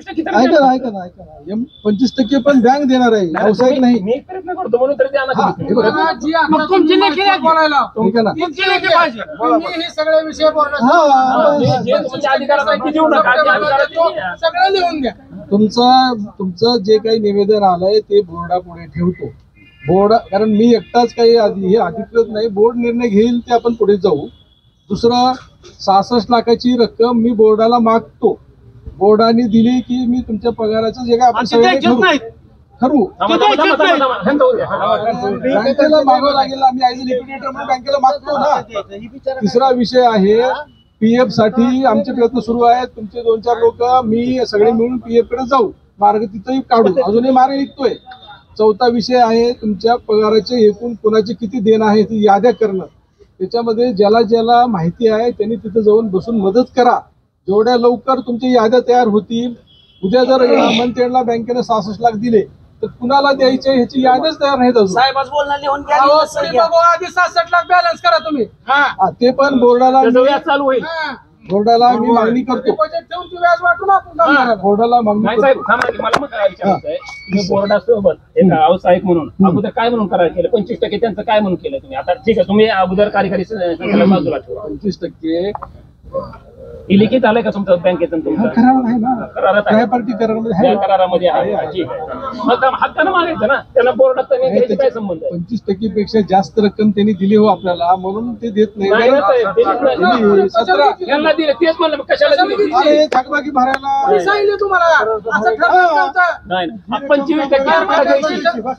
ऐका ना 25% पण बँक देणार आहे, व्यावसायिक नाही. मी प्रयत्न करतो म्हणून तर द्या ना हा, तुम्ही. हे बघा. मग तुमची लेखी बोलायला ऐका ना. तुमची लेखी पाहिजे तुम्ही हे सगळे विषय बोलणार हा, जे तुमच्या अधिकारात आहे ते देऊ नका, जे अधिकारात आहे ते द्या. सगळं लिहून द्या. तुमचं जे काही निवेदन आलंय ते बोर्डापुढे ठेवतो. बोर्ड, कारण मी एकटाच काही हे अधिकृत नाही, बोर्ड निर्णय घेईल ते आपण पुढे जाऊ. दुसरं 66 लाखाची रक्कम मी बोर्डाला मागतो. बोर्डाने दिली की मी तुमच्या पगाराचं जे काय आपण सगळे ठरवू. थांबा, थांबा, थांबा, थांबा, थांबा. शांत होऊ द्या. बँकेला मागावं लागेल, आम्ही ॲज अ लिक्विडेटर म्हणून बँकेला मागतो ना. तिसरा विषय आहे PF साठी आमचे प्रयत्न सुरू आहेत. तुमचे 2-4 लोक मी सगळे मिळून PF कडे जाऊ, मार्ग तिथंही काढू, अजूनही मार्ग निघतोय. चौथा विषय आहे तुमच्या पगाराचे एकूण कोणाचे किती देणं आहे ती याद्या करणं. त्याच्यामध्ये ज्याला ज्याला माहिती आहे त्यांनी तिथं जाऊन बसून मदत करा. जेवढ्या लवकर तुमच्या याद्या तयार होतील. उद्या जर मंथ एंडला बँकेने 66 लाख दिले तर कुणाला द्यायचे ह्याची याद्याच तयार नाहीत अजून. साहेबाच बोलणं लिहून घ्या. अहो, तुम्ही बघू आधी 66 लाख बॅलन्स करा तुम्ही. हा, ते पण बोर्डाला त्याचं व्याज चालू होईल. मी मागणी करतो. डिपॉझिट ठेवून ती व्याज वाटून आपण काम करायला. बोर्डाला मागणी नाही साहेब, करतो. थांबा की मला मग काय विचारायचं आहे. तुम्ही बोर्डासोबत एक व्यावसायिक म्हणून अगोदर काय म्हणून करायला केलं? 25% त्यांचं काय म्हणून केलं तुम्ही? आता ठीक आहे, तुम्ही अगोदर कार्यकारी संचालक बाजूला ठेवा. 25% ही लिखित आलंय का तुमचं बँकेचं तुमचं? करार आहे ना, करारात आहे. पार्टी करारामध्ये या आहे. करारामध्ये आहे. ठीक आहे. मग हक्कानं मागायचं ना, त्यांना बोर्डात घ्यायची काय संबंध आहे? 25% पेक्षा जास्त रक्कम त्यांनी दिली हो आपल्याला, म्हणून ते देत नाही. नाही ना साहेब, ते देत नाही. त्यांनी 17 यांना दिले तेच म्हणलं, मग कशाला दिली? अरे थकबाकी भरायला मी सांगितलं तुम्हाला असं ठरलं नव्हतं. नाही ना. 25% आम्हाला द्यायची.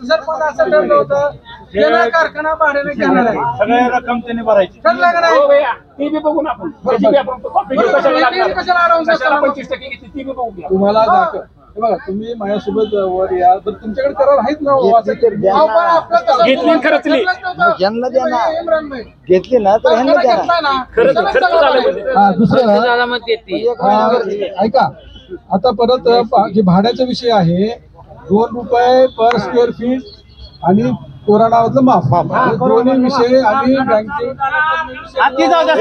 सरपंच असं ठरलं होतं देणार कारखाना भाड्याने घेणार आहे. सगळ्या रक्कम त्यांनी भरायची. ठरलं का नाही? हो भैया, ते बी बघून आपण त्याची बी आपण कॉपी घेऊ. कशाला लागणार? कशाला अडवून कशाला बसला? 25% घेतली ती बी बघू घ्या. तुम्हाला हे बघा, तुम्ही माझ्यासोबत वर या, तर तुमच्याकडे करार आहेत ना हो, असं अहो, पण आपलं तसं घेतली आणि खर्चली. ठरलंच नव्हतं. यांना द्या ना. इम्रान भाई. घेतली ना तर ह्यांना कारखाना द्या ना. घेतलाय ना. खरंच त्याला खर्च सगळं झालं भरायचं. म्हणजे. दुसरं ऐका, आता परत जे भाड्याचा विषय आहे, 2 रुपये पर स्क्वेअर फीट आणि कोराडावरचं माफ. हे दोन्ही विषय आम्ही बँकेत आधी जाऊ द्या.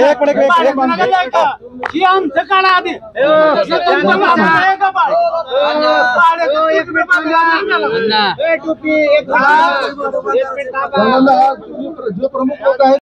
ही आमचं काढा आधी. त्यांचं मागं आहे का बाळ? बाळ, एक मिनिट थांबा. ए, टोपी, एक मिनिट थांबा. पहिल्यांदा जो प्रमुख लोक आहेत